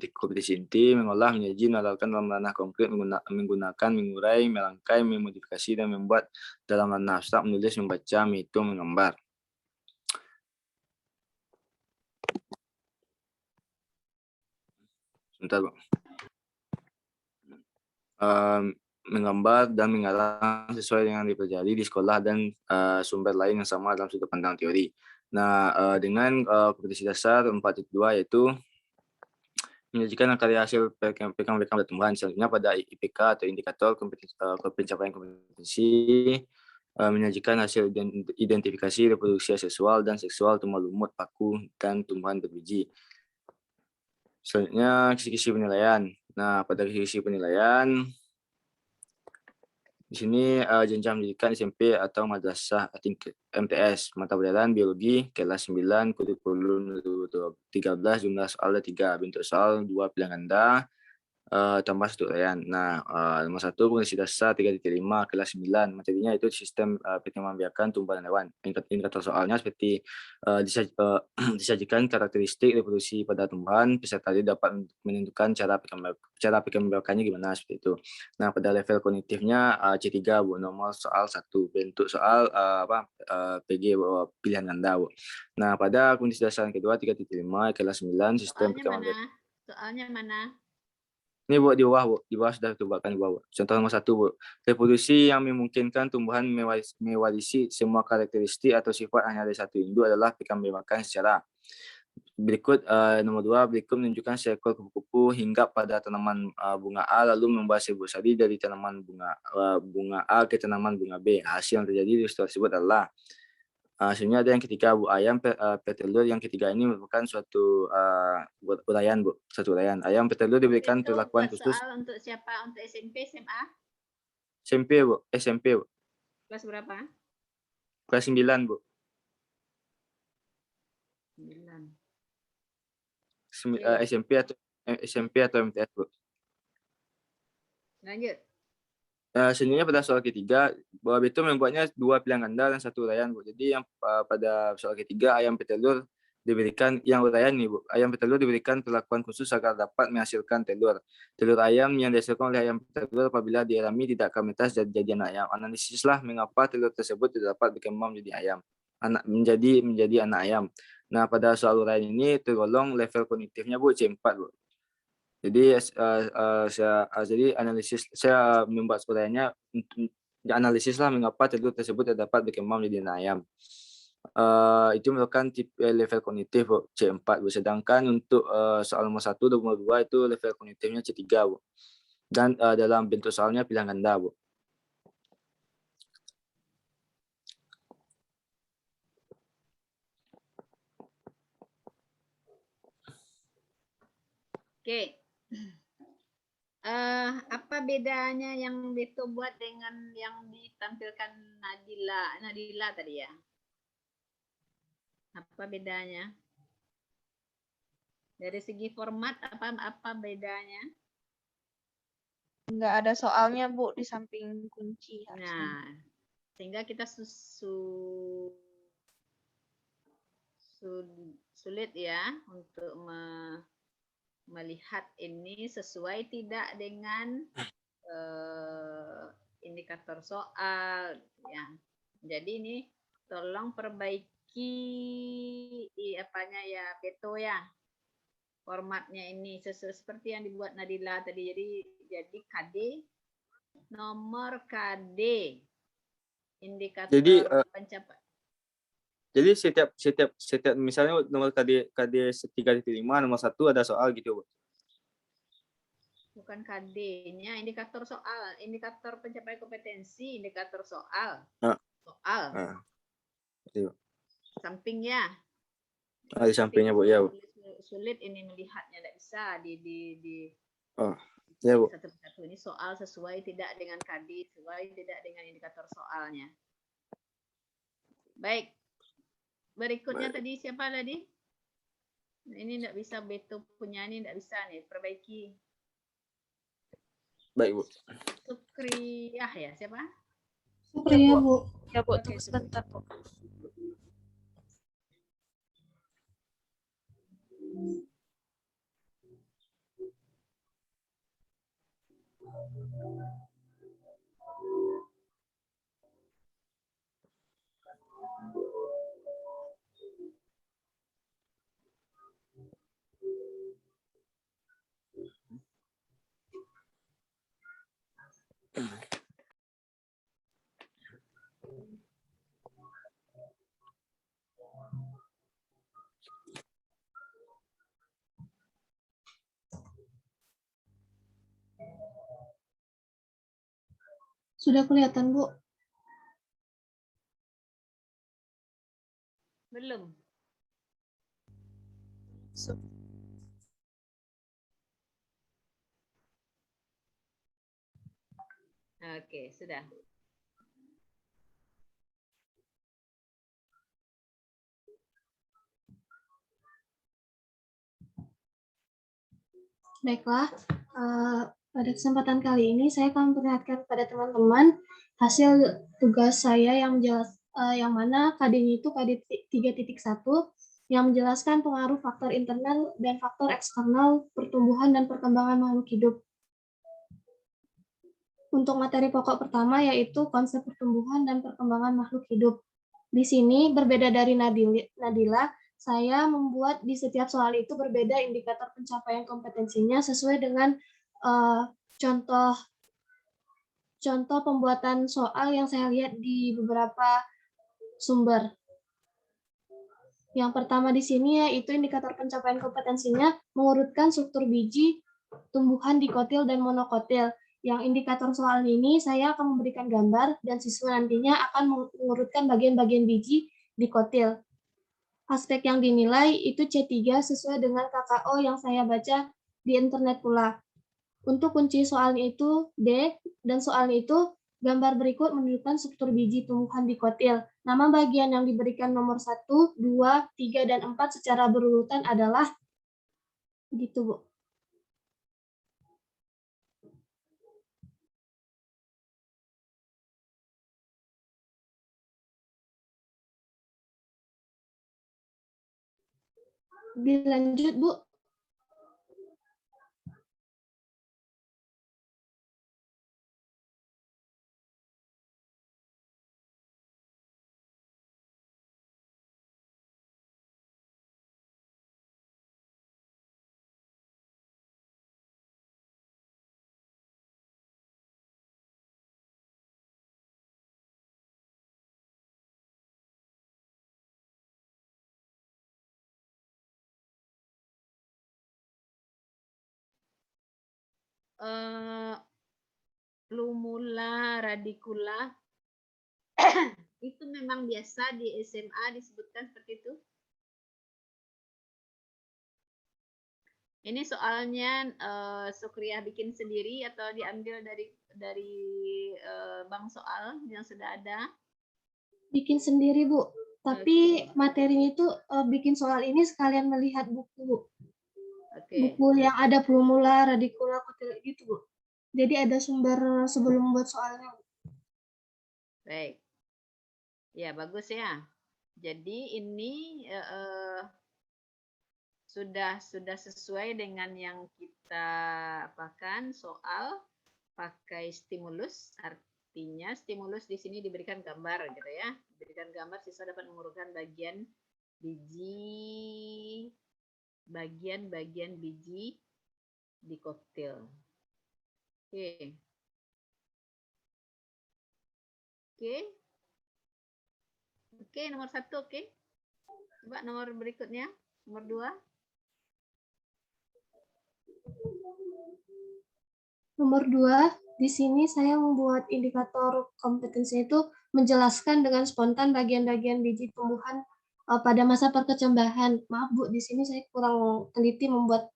kompetisi inti mengolah, menyaji, menalarkan dalam ranah konkret menggunakan, mengurai, merangkai, memodifikasi dan membuat dalam ranah abstrak, menulis, membaca, menghitung, menggambar. Sebentar, Bang. Menggambar dan mengarang sesuai dengan dipelajari di sekolah dan sumber lain yang sama dalam sudut pandang teori. Nah, dengan kompetisi dasar 4.2 yaitu menyajikan karya hasil perkembangan pertumbuhan. Selanjutnya pada IPK atau indikator pencapaian kompetensi menyajikan hasil identifikasi reproduksi seksual dan seksual tumbuhan lumut, paku, dan tumbuhan berbiji. Selanjutnya kisi-kisi penilaian. Nah, pada kisi-kisi penilaian di sini jenjang pendidikan SMP atau madrasah tingkat MTS, mata pelajaran biologi kelas 9, kurikulum 13, jumlah soal 3, bentuk soal 2 pilihan ganda, tambah 1 uraian. Nah, nomor 1 kompetisi dasar 3.5 kelas 9, materinya itu sistem perkembangbiakan tumbuhan dan hewan. Indikator soalnya seperti disajikan karakteristik reproduksi pada tumbuhan, peserta dapat menentukan cara perkembangbiakannya gimana, seperti itu. Nah, pada level kognitifnya C3 Bu, nomor soal 1, bentuk soal PG pilihan ganda Bu. Nah, pada kompetisi dasar yang kedua 3.5 kelas 9 sistem perkembangbiakan. Soalnya mana? Ini Bu, di bawah sudah dibuatkan di bawah. Contoh nomor 1 Bu, reproduksi yang memungkinkan tumbuhan mewarisi semua karakteristik atau sifat hanya dari satu induk adalah perkembangbiakan secara. Berikut nomor 2, berikut menunjukkan seekor kupu-kupu hinggap pada tanaman bunga A lalu membawa sebuah sari dari tanaman bunga A ke tanaman bunga B. Hasil yang terjadi di situ tersebut adalah hasilnya ada yang ketiga Bu, ayam petelur yang ketiga ini merupakan suatu uraian Bu, satu uraian. Ayam petelur diberikan perlakuan khusus. Soal untuk siapa? Untuk SMP, SMA? SMP Bu, SMP Bu. Kelas berapa? Kelas 9 Bu. 9. SMP atau MTS Bu. Lanjut. Sebenarnya pada soal ketiga, bahwa itu membuatnya 2 pilihan ganda dan 1 uraian Bu. Jadi yang pada soal ketiga ayam petelur diberikan yang uraian nih Bu. Ayam petelur diberikan perlakuan khusus agar dapat menghasilkan telur. Telur ayam yang dihasilkan oleh ayam petelur apabila dialami tidak akan menetas jadi anak ayam. Analisislah mengapa telur tersebut tidak dapat berkembang menjadi ayam. Menjadi anak ayam. Nah, pada soal uraian ini tergolong level kognitifnya Bu C4 Bu. Jadi jadi analisis saya membuat uraiannya untuk analisislah mengapa telur tersebut tidak dapat berkembang menjadi anak ayam. Itu merupakan tipe level kognitif Bu, C4 Bu. Sedangkan untuk soal nomor 1 dan nomor 2 itu level kognitifnya C3 Bu. Dan dalam bentuk soalnya pilihan ganda Bu. Oke. Apa bedanya yang Beto buat dengan yang ditampilkan Nadila tadi ya? Apa bedanya? Dari segi format apa bedanya? Nggak ada soalnya, Bu, di samping kunci. harusnya. Nah, sehingga kita sulit ya untuk melihat ini sesuai tidak dengan indikator soal ya. Jadi ini tolong perbaiki apanya ya, Beto ya. Formatnya ini seperti yang dibuat Nadila tadi. Jadi KD nomor KD indikator Jadi pencapaian. jadi setiap misalnya nomor KD 3.5 nomor 1 ada soal gitu, Bu. Bukan KD-nya, indikator soal, indikator pencapaian kompetensi, indikator soal. Ah. Soal. Gitu. Sampingnya. Di sampingnya, Bu, ya, Bu. Sulit ini melihatnya, tidak bisa Oh, ya, Bu. Satu-satu ini soal sesuai tidak dengan KD, sesuai tidak dengan indikator soalnya. Baik. Berikutnya tadi siapa tadi? Ini tidak bisa, Beto punya ini tidak bisa nih, perbaiki. Baik, Bu. Sukriyah ya, siapa? Supriya, Bu. Ya, Bu, Oke, tunggu sebentar, Bu. Sudah kelihatan, Bu? Belum. Oke, sudah. Baiklah, pada kesempatan kali ini saya akan memperlihatkan kepada teman-teman hasil tugas saya yang mana KD-nya itu KD 3.1 yang menjelaskan pengaruh faktor internal dan faktor eksternal pertumbuhan dan perkembangan makhluk hidup. Untuk materi pokok pertama yaitu konsep pertumbuhan dan perkembangan makhluk hidup. Di sini berbeda dari Nadila, saya membuat di setiap soal itu berbeda indikator pencapaian kompetensinya sesuai dengan contoh pembuatan soal yang saya lihat di beberapa sumber. Yang pertama di sini yaitu indikator pencapaian kompetensinya mengurutkan struktur biji, tumbuhan dikotil dan monokotil. Yang indikator soal ini saya akan memberikan gambar dan siswa nantinya akan mengurutkan bagian-bagian biji dikotil. Aspek yang dinilai itu C3 sesuai dengan KKO yang saya baca di internet pula. Untuk kunci soalnya itu D, dan soalnya itu gambar berikut menunjukkan struktur biji tumbuhan dikotil. Nama bagian yang diberikan nomor 1, 2, 3, dan 4 secara berurutan adalah gitu, Bu. Dilanjut, Bu. Lumula radicula itu memang biasa di SMA disebutkan seperti itu. Ini soalnya Sukriyah bikin sendiri atau diambil dari bank soal yang sudah ada? Bikin sendiri, Bu. Tapi materinya itu bikin soal ini sekalian melihat buku, Bu. Oke. buku yang ada plumula, radicula, cotyledon gitu, Bu. Jadi ada sumber sebelum buat soalnya. Baik. Ya, bagus ya. Jadi ini sudah sesuai dengan yang kita apakan soal pakai stimulus. Artinya stimulus di sini diberikan gambar gitu ya. Diberikan gambar, siswa dapat mengurutkan bagian biji di koktail. Oke. Oke, nomor 1 oke. Coba nomor berikutnya, nomor 2. Nomor 2, di sini saya membuat indikator kompetensi itu menjelaskan dengan spontan bagian-bagian biji tumbuhan pada masa perkecambahan. Maaf Bu, di sini saya kurang teliti membuat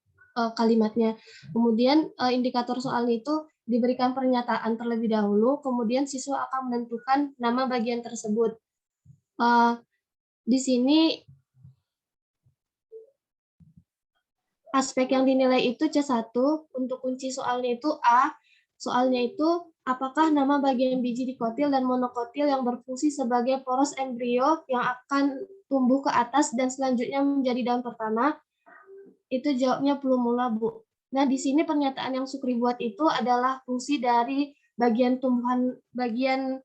kalimatnya. Kemudian indikator soalnya itu diberikan pernyataan terlebih dahulu, kemudian siswa akan menentukan nama bagian tersebut. Di sini aspek yang dinilai itu C1, untuk kunci soalnya itu A. Soalnya itu apakah nama bagian biji dikotil dan monokotil yang berfungsi sebagai poros embrio yang akan tumbuh ke atas dan selanjutnya menjadi daun pertama? Itu jawabnya plumula, Bu. Nah, di sini pernyataan yang Sukri buat itu adalah fungsi dari bagian tumbuhan, bagian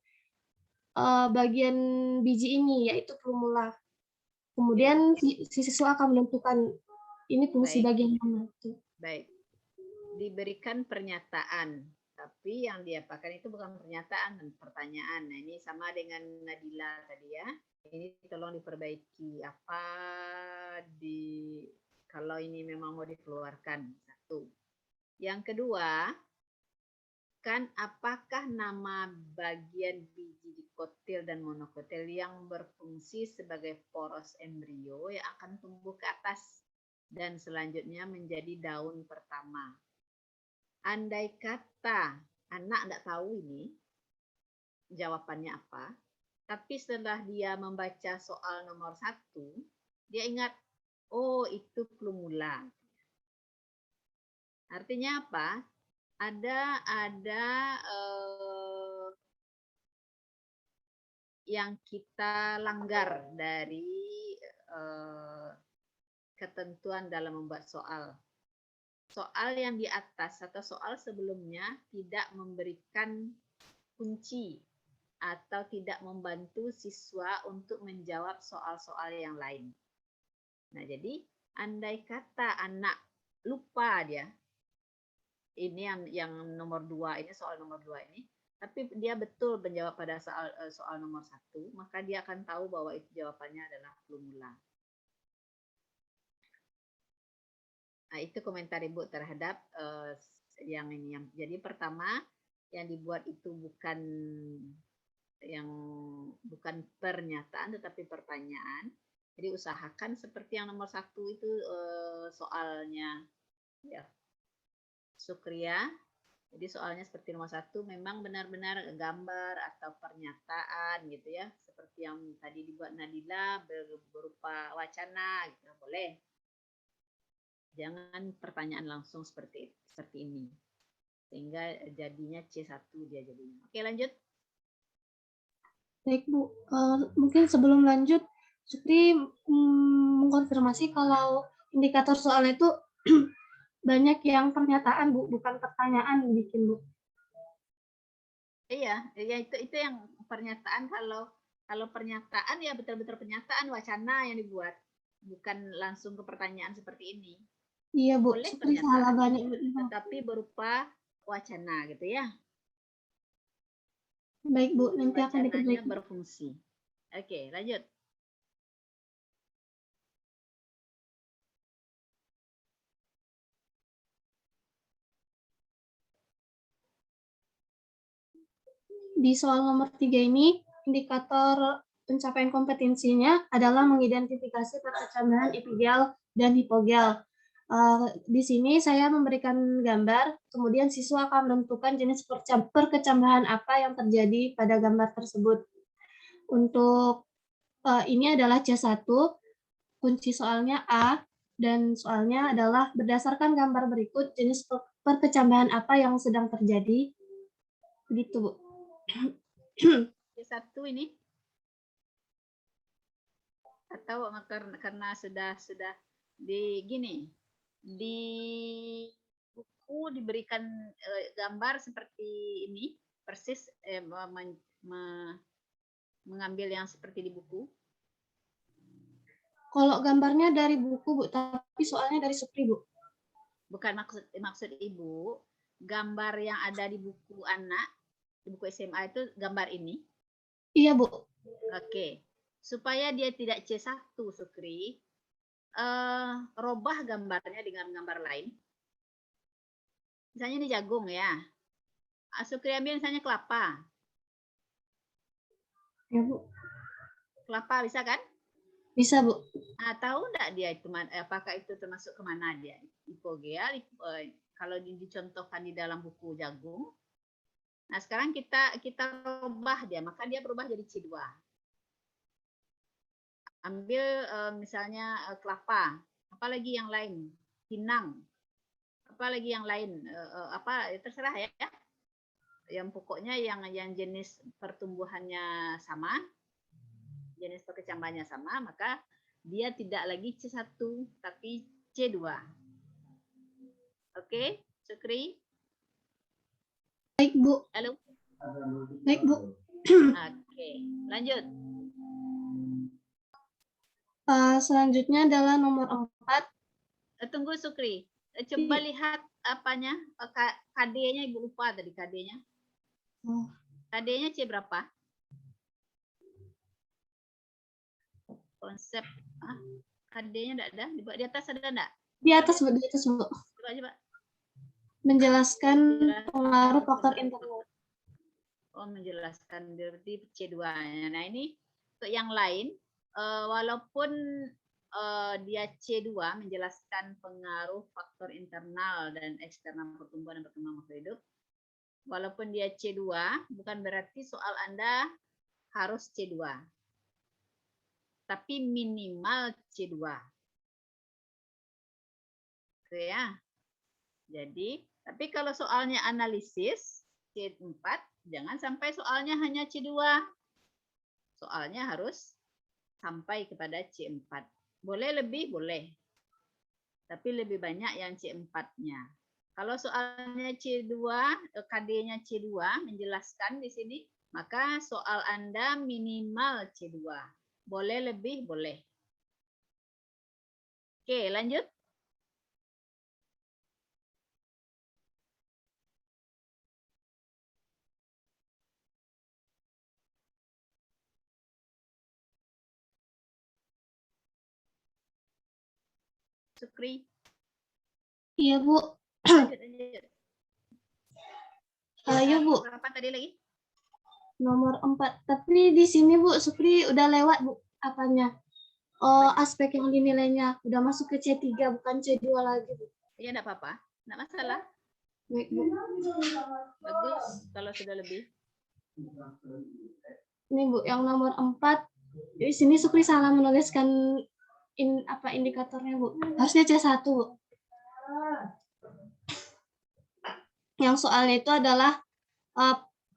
biji ini, yaitu plumula. Kemudian si siswa akan menentukan ini fungsi bagian mana. Baik. Diberikan pernyataan, tapi yang diapakan itu bukan pernyataan dan pertanyaan. Nah, ini sama dengan Nadila tadi ya. Ini tolong diperbaiki. Kalau ini memang mau dikeluarkan. 1. Yang kedua, kan apakah nama bagian biji dikotil dan monokotil yang berfungsi sebagai poros embrio yang akan tumbuh ke atas dan selanjutnya menjadi daun pertama. Andai kata anak tidak tahu ini jawabannya apa, tapi setelah dia membaca soal nomor 1, dia ingat, oh itu plumula. Artinya apa? Ada yang kita langgar dari ketentuan dalam membuat soal. Soal yang di atas atau soal sebelumnya tidak memberikan kunci atau tidak membantu siswa untuk menjawab soal-soal yang lain. Nah, jadi andai kata anak lupa dia, ini yang nomor 2, ini soal nomor 2 ini, tapi dia betul menjawab pada soal nomor 1, maka dia akan tahu bahwa itu jawabannya adalah plumula. Nah, itu komentar Ibu terhadap yang ini. Jadi pertama yang dibuat itu bukan pernyataan tetapi pertanyaan. Jadi usahakan seperti yang nomor 1 itu soalnya ya Sukria. Jadi soalnya seperti nomor 1 memang benar-benar gambar atau pernyataan gitu ya. Seperti yang tadi dibuat Nadila berupa wacana gitu, boleh. Jangan pertanyaan langsung seperti ini. Sehingga jadinya C1 dia jadinya. Oke, lanjut. Baik, Bu. Mungkin sebelum lanjut, Sukri mengkonfirmasi kalau indikator soalnya itu banyak yang pernyataan, Bu, bukan pertanyaan yang bikin, Bu. Iya, itu yang pernyataan. Kalau pernyataan ya betul-betul pernyataan wacana yang dibuat, bukan langsung ke pertanyaan seperti ini. Iya, Bu. Boleh Sukri salah banyak, tetapi berupa wacana gitu ya. Baik, Bu. Nanti akan Wacananya diperbaiki. berfungsi. Oke, lanjut. Di soal nomor 3 ini, indikator pencapaian kompetensinya adalah mengidentifikasi perkecambahan epigel dan hipogel. Di sini saya memberikan gambar, kemudian siswa akan menentukan jenis perkecambahan apa yang terjadi pada gambar tersebut. Untuk ini adalah C1, kunci soalnya A. Dan soalnya adalah berdasarkan gambar berikut jenis perkecambahan apa yang sedang terjadi. Begitu, Bu. C1 ini atau karena sudah di gini di buku diberikan gambar seperti ini persis mengambil yang seperti di buku. Kalau gambarnya dari buku, Bu, tapi soalnya dari Supri, Bu. Bukan maksud Ibu, gambar yang ada di buku anak, di buku SMA itu gambar ini. Iya, Bu. Oke. Supaya dia tidak C1, Sukri, robah gambarnya dengan gambar lain. Misalnya ini jagung ya. Sukri ambil misalnya kelapa. Ya, Bu. Kelapa bisa kan? Bisa, Bu. Nah, tahu enggak dia itu apakah itu termasuk kemana dia? Hipogea, kalau dicontohkan di dalam buku jagung. Nah, sekarang kita rubah dia, maka dia berubah jadi C2. Ambil misalnya kelapa, apalagi yang lain, pinang, apalagi yang lain, apa terserah ya. Yang pokoknya yang jenis pertumbuhannya sama, jenis perkecambahannya sama, maka dia tidak lagi C1 tapi C2. Oke, Sukri? Baik, Bu. Halo? Baik, Bu. Oke, lanjut. Selanjutnya adalah nomor 4. Tunggu Sukri. Coba lihat apanya, KD-nya Ibu lupa tadi KD-nya. KD-nya C berapa? Konsep KD-nya enggak ada? Di atas ada enggak? Di atas, Bu. Di atas, Bu. Coba. Menjelaskan pengaruh faktor internal. Oh, menjelaskan berarti C2. Nah, ini untuk yang lain, walaupun dia C2 menjelaskan pengaruh faktor internal dan eksternal pertumbuhan dan perkembangan makhluk hidup. Walaupun dia C2, bukan berarti soal Anda harus C2. Tapi minimal C2. Oke ya. Jadi, tapi kalau soalnya analisis C4, jangan sampai soalnya hanya C2. Soalnya harus sampai kepada C4. Boleh lebih, boleh. Tapi lebih banyak yang C4-nya. Kalau soalnya C2, KD-nya C2 menjelaskan di sini, maka soal Anda minimal C2. Boleh lebih, boleh. Oke, lanjut. Sukri. Iya, Bu. Lanjut. Ayo, Bu. Berapa tadi lagi? Nomor 4. Tapi di sini, Bu, Supri udah lewat, Bu, apanya? Aspek yang dinilainya udah masuk ke C3, bukan C2 lagi, Bu. Iya, enggak apa-apa. Enggak masalah. Baik, Bu. Bagus kalau sudah lebih. Ini, Bu, yang nomor 4. Di sini Supri salah menuliskan indikatornya, Bu. Harusnya C1, Bu. Yang soalnya itu adalah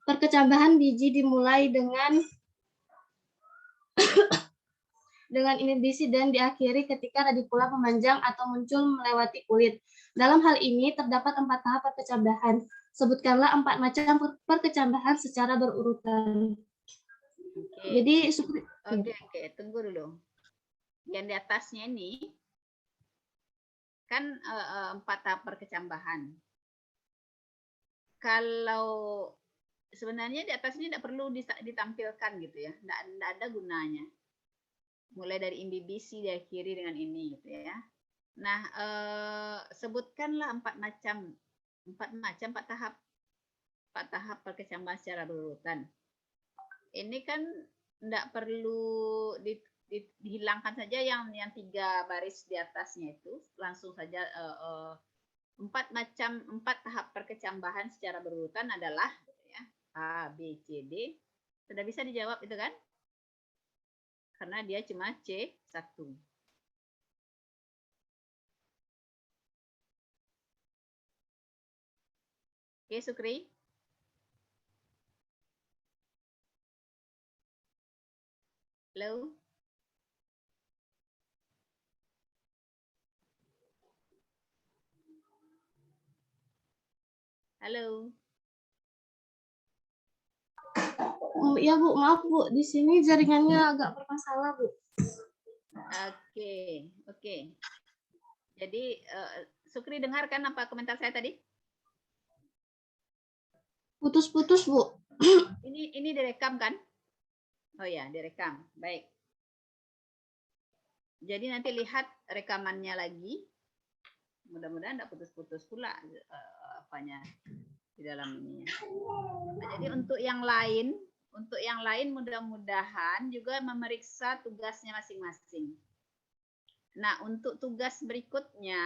perkecambahan biji dimulai dengan inhibisi dan diakhiri ketika radikula memanjang atau muncul melewati kulit. Dalam hal ini terdapat 4 tahap perkecambahan. Sebutkanlah 4 macam perkecambahan secara berurutan. Oke. Jadi Oke, tunggu dulu. Yang di atasnya ini kan 4 tahap perkecambahan. Kalau sebenarnya di atas ini tidak perlu ditampilkan gitu ya, tidak ada gunanya. Mulai dari imbibisi diakhiri dengan ini gitu ya. Nah, sebutkanlah 4 tahap perkecambahan secara berurutan. Ini kan tidak perlu dihilangkan saja yang 3 baris di atasnya itu, langsung saja 4 tahap perkecambahan secara berurutan adalah ya, A, B, C, D. Sudah bisa dijawab itu kan? Karena dia cuma C1. Oke, Sukri. Halo. Halo. Ya Bu, maaf Bu, di sini jaringannya agak bermasalah Bu. Oke. Jadi Sukri dengarkan apa komentar saya tadi? Putus-putus Bu. Ini direkam kan? Oh ya, direkam. Baik. Jadi nanti lihat rekamannya lagi. Mudah-mudahan tidak putus-putus pula apanya di dalam ini. Nah, jadi untuk yang lain mudah-mudahan juga memeriksa tugasnya masing-masing. Nah, untuk tugas berikutnya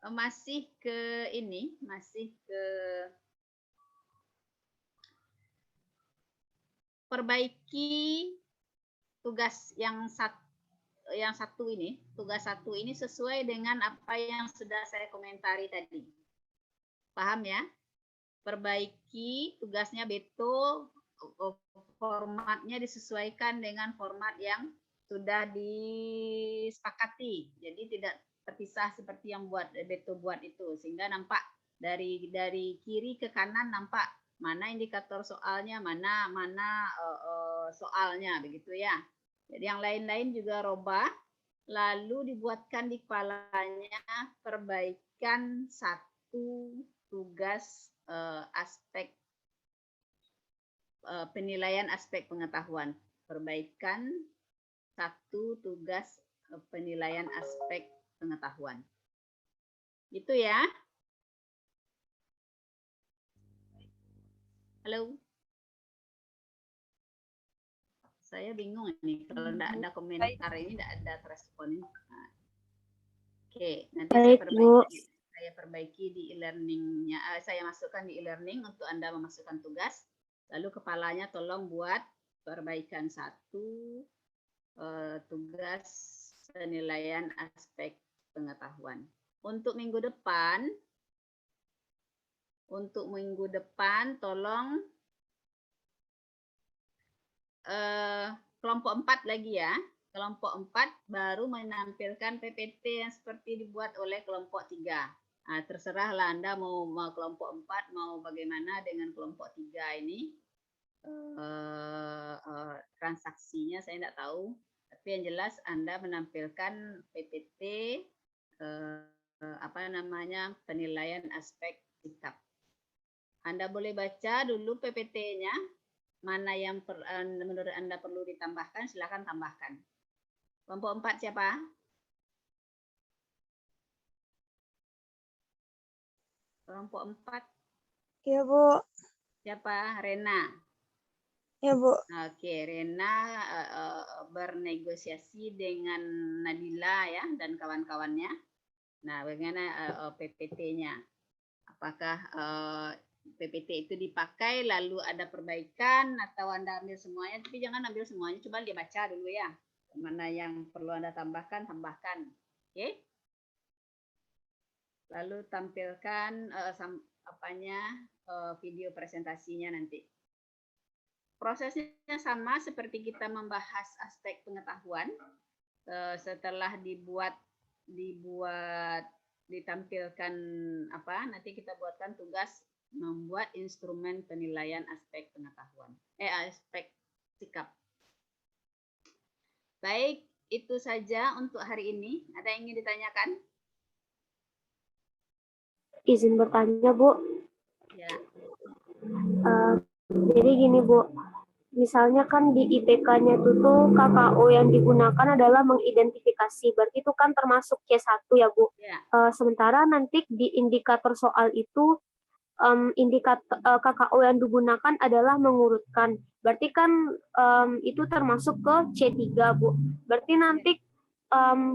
masih ke perbaiki tugas yang satu ini. Tugas satu ini sesuai dengan apa yang sudah saya komentari tadi. Paham ya? Perbaiki tugasnya betul, formatnya disesuaikan dengan format yang sudah disepakati. Jadi tidak terpisah seperti yang Beto buat itu, sehingga nampak dari kiri ke kanan nampak mana indikator soalnya, mana soalnya, begitu ya. Jadi yang lain-lain juga robah, lalu dibuatkan di kepalanya perbaikan satu tugas aspek penilaian aspek pengetahuan. Perbaikan satu tugas penilaian aspek pengetahuan. Itu ya. Halo. Saya bingung ini kalau tidak ada komentar ini, tidak ada respon ini. Nah. Oke, nanti saya perbaiki di e-learning-nya. Saya masukkan di e-learning untuk Anda memasukkan tugas. Lalu kepalanya tolong buat perbaikan satu tugas penilaian aspek pengetahuan. Untuk minggu depan tolong kelompok 4 lagi ya. Kelompok 4 baru menampilkan PPT yang seperti dibuat oleh kelompok 3. Nah, terserahlah Anda mau kelompok 4 mau bagaimana dengan kelompok 3 ini. Transaksinya saya tidak tahu. Tapi yang jelas Anda menampilkan PPT penilaian aspek sikap. Anda boleh baca dulu PPT-nya. Mana yang menurut Anda perlu ditambahkan, silakan tambahkan. Kelompok 4 siapa? Kelompok 4. Ya, Bu. Siapa? Rena. Ya, Bu. Oke, Rena bernegosiasi dengan Nadila ya dan kawan-kawannya. Nah, bagaimana PPT-nya? Apakah PPT itu dipakai lalu ada perbaikan atau Anda ambil semuanya? Tapi jangan ambil semuanya, coba dia baca dulu ya. Mana yang perlu Anda tambahkan, tambahkan. Oke? Lalu tampilkan video presentasinya nanti. Prosesnya sama seperti kita membahas aspek pengetahuan. Setelah ditampilkan nanti kita buatkan tugas membuat instrumen penilaian aspek pengetahuan. Aspek sikap. Baik, itu saja untuk hari ini. Ada yang ingin ditanyakan? Izin bertanya, Bu. Ya. Jadi gini, Bu. Misalnya kan di IPK-nya itu tuh KKO yang digunakan adalah mengidentifikasi. Berarti itu kan termasuk C1 ya, Bu. Ya. Sementara nanti di indikator soal itu indikator KKO yang digunakan adalah mengurutkan. Berarti kan itu termasuk ke C3, Bu. Berarti nanti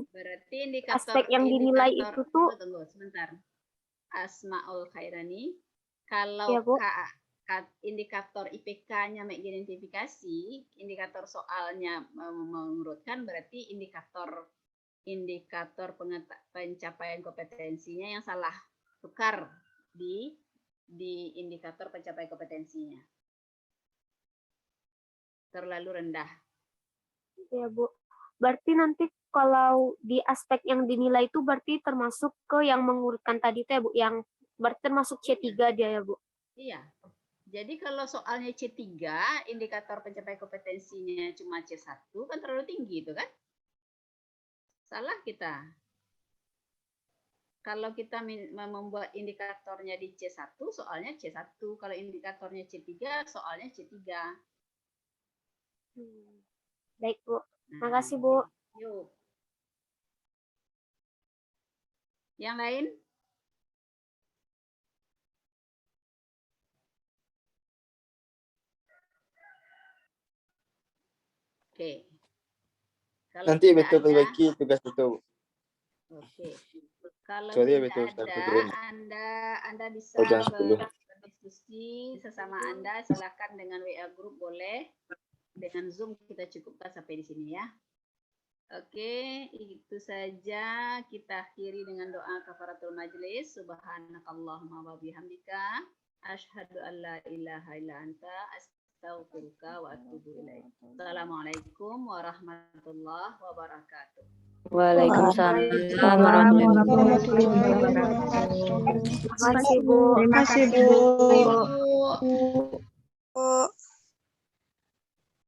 berarti indikator, aspek yang dinilai itu tuh tunggu sebentar. Asmaul Khairani, kalau ya, Bu. indikator IPK-nya mengidentifikasi, indikator soalnya mengurutkan, berarti indikator pencapaian kompetensinya yang salah, tukar di di indikator pencapaian kompetensinya. Terlalu rendah. Ya, Bu. Berarti nanti kalau di aspek yang dinilai itu berarti termasuk ke yang mengurutkan tadi itu ya, Bu, yang berarti termasuk C3 dia ya, Bu. Iya. Jadi kalau soalnya C3, indikator pencapaian kompetensinya cuma C1, kan terlalu tinggi itu kan? Salah kita. Kalau kita membuat indikatornya di C1, soalnya C1. Kalau indikatornya C3, soalnya C3. Baik, Bu. Nah, Makasih, Bu. yuk. Yang lain? Oke. Kalau Nanti tidak betul ada, perbaiki tugas itu. oke. Kalau Sorry ya, tidak betul, Ustaz ada, Fadrun. Anda bisa Oh, jam 10. berdiskusi sesama Anda. Silakan dengan WA group boleh. Dengan Zoom kita cukupkan sampai di sini ya. Oke, itu saja kita akhiri dengan doa kafaratul majlis. Subhanakallahumma wa bihamdika asyhadu an la ilaha illa anta astaghfiruka wa atubu ilaik. Assalamualaikum warahmatullahi wabarakatuh. Waalaikumsalam warahmatullahi wabarakatuh. Terima kasih, Bu. Terima kasih, Bu.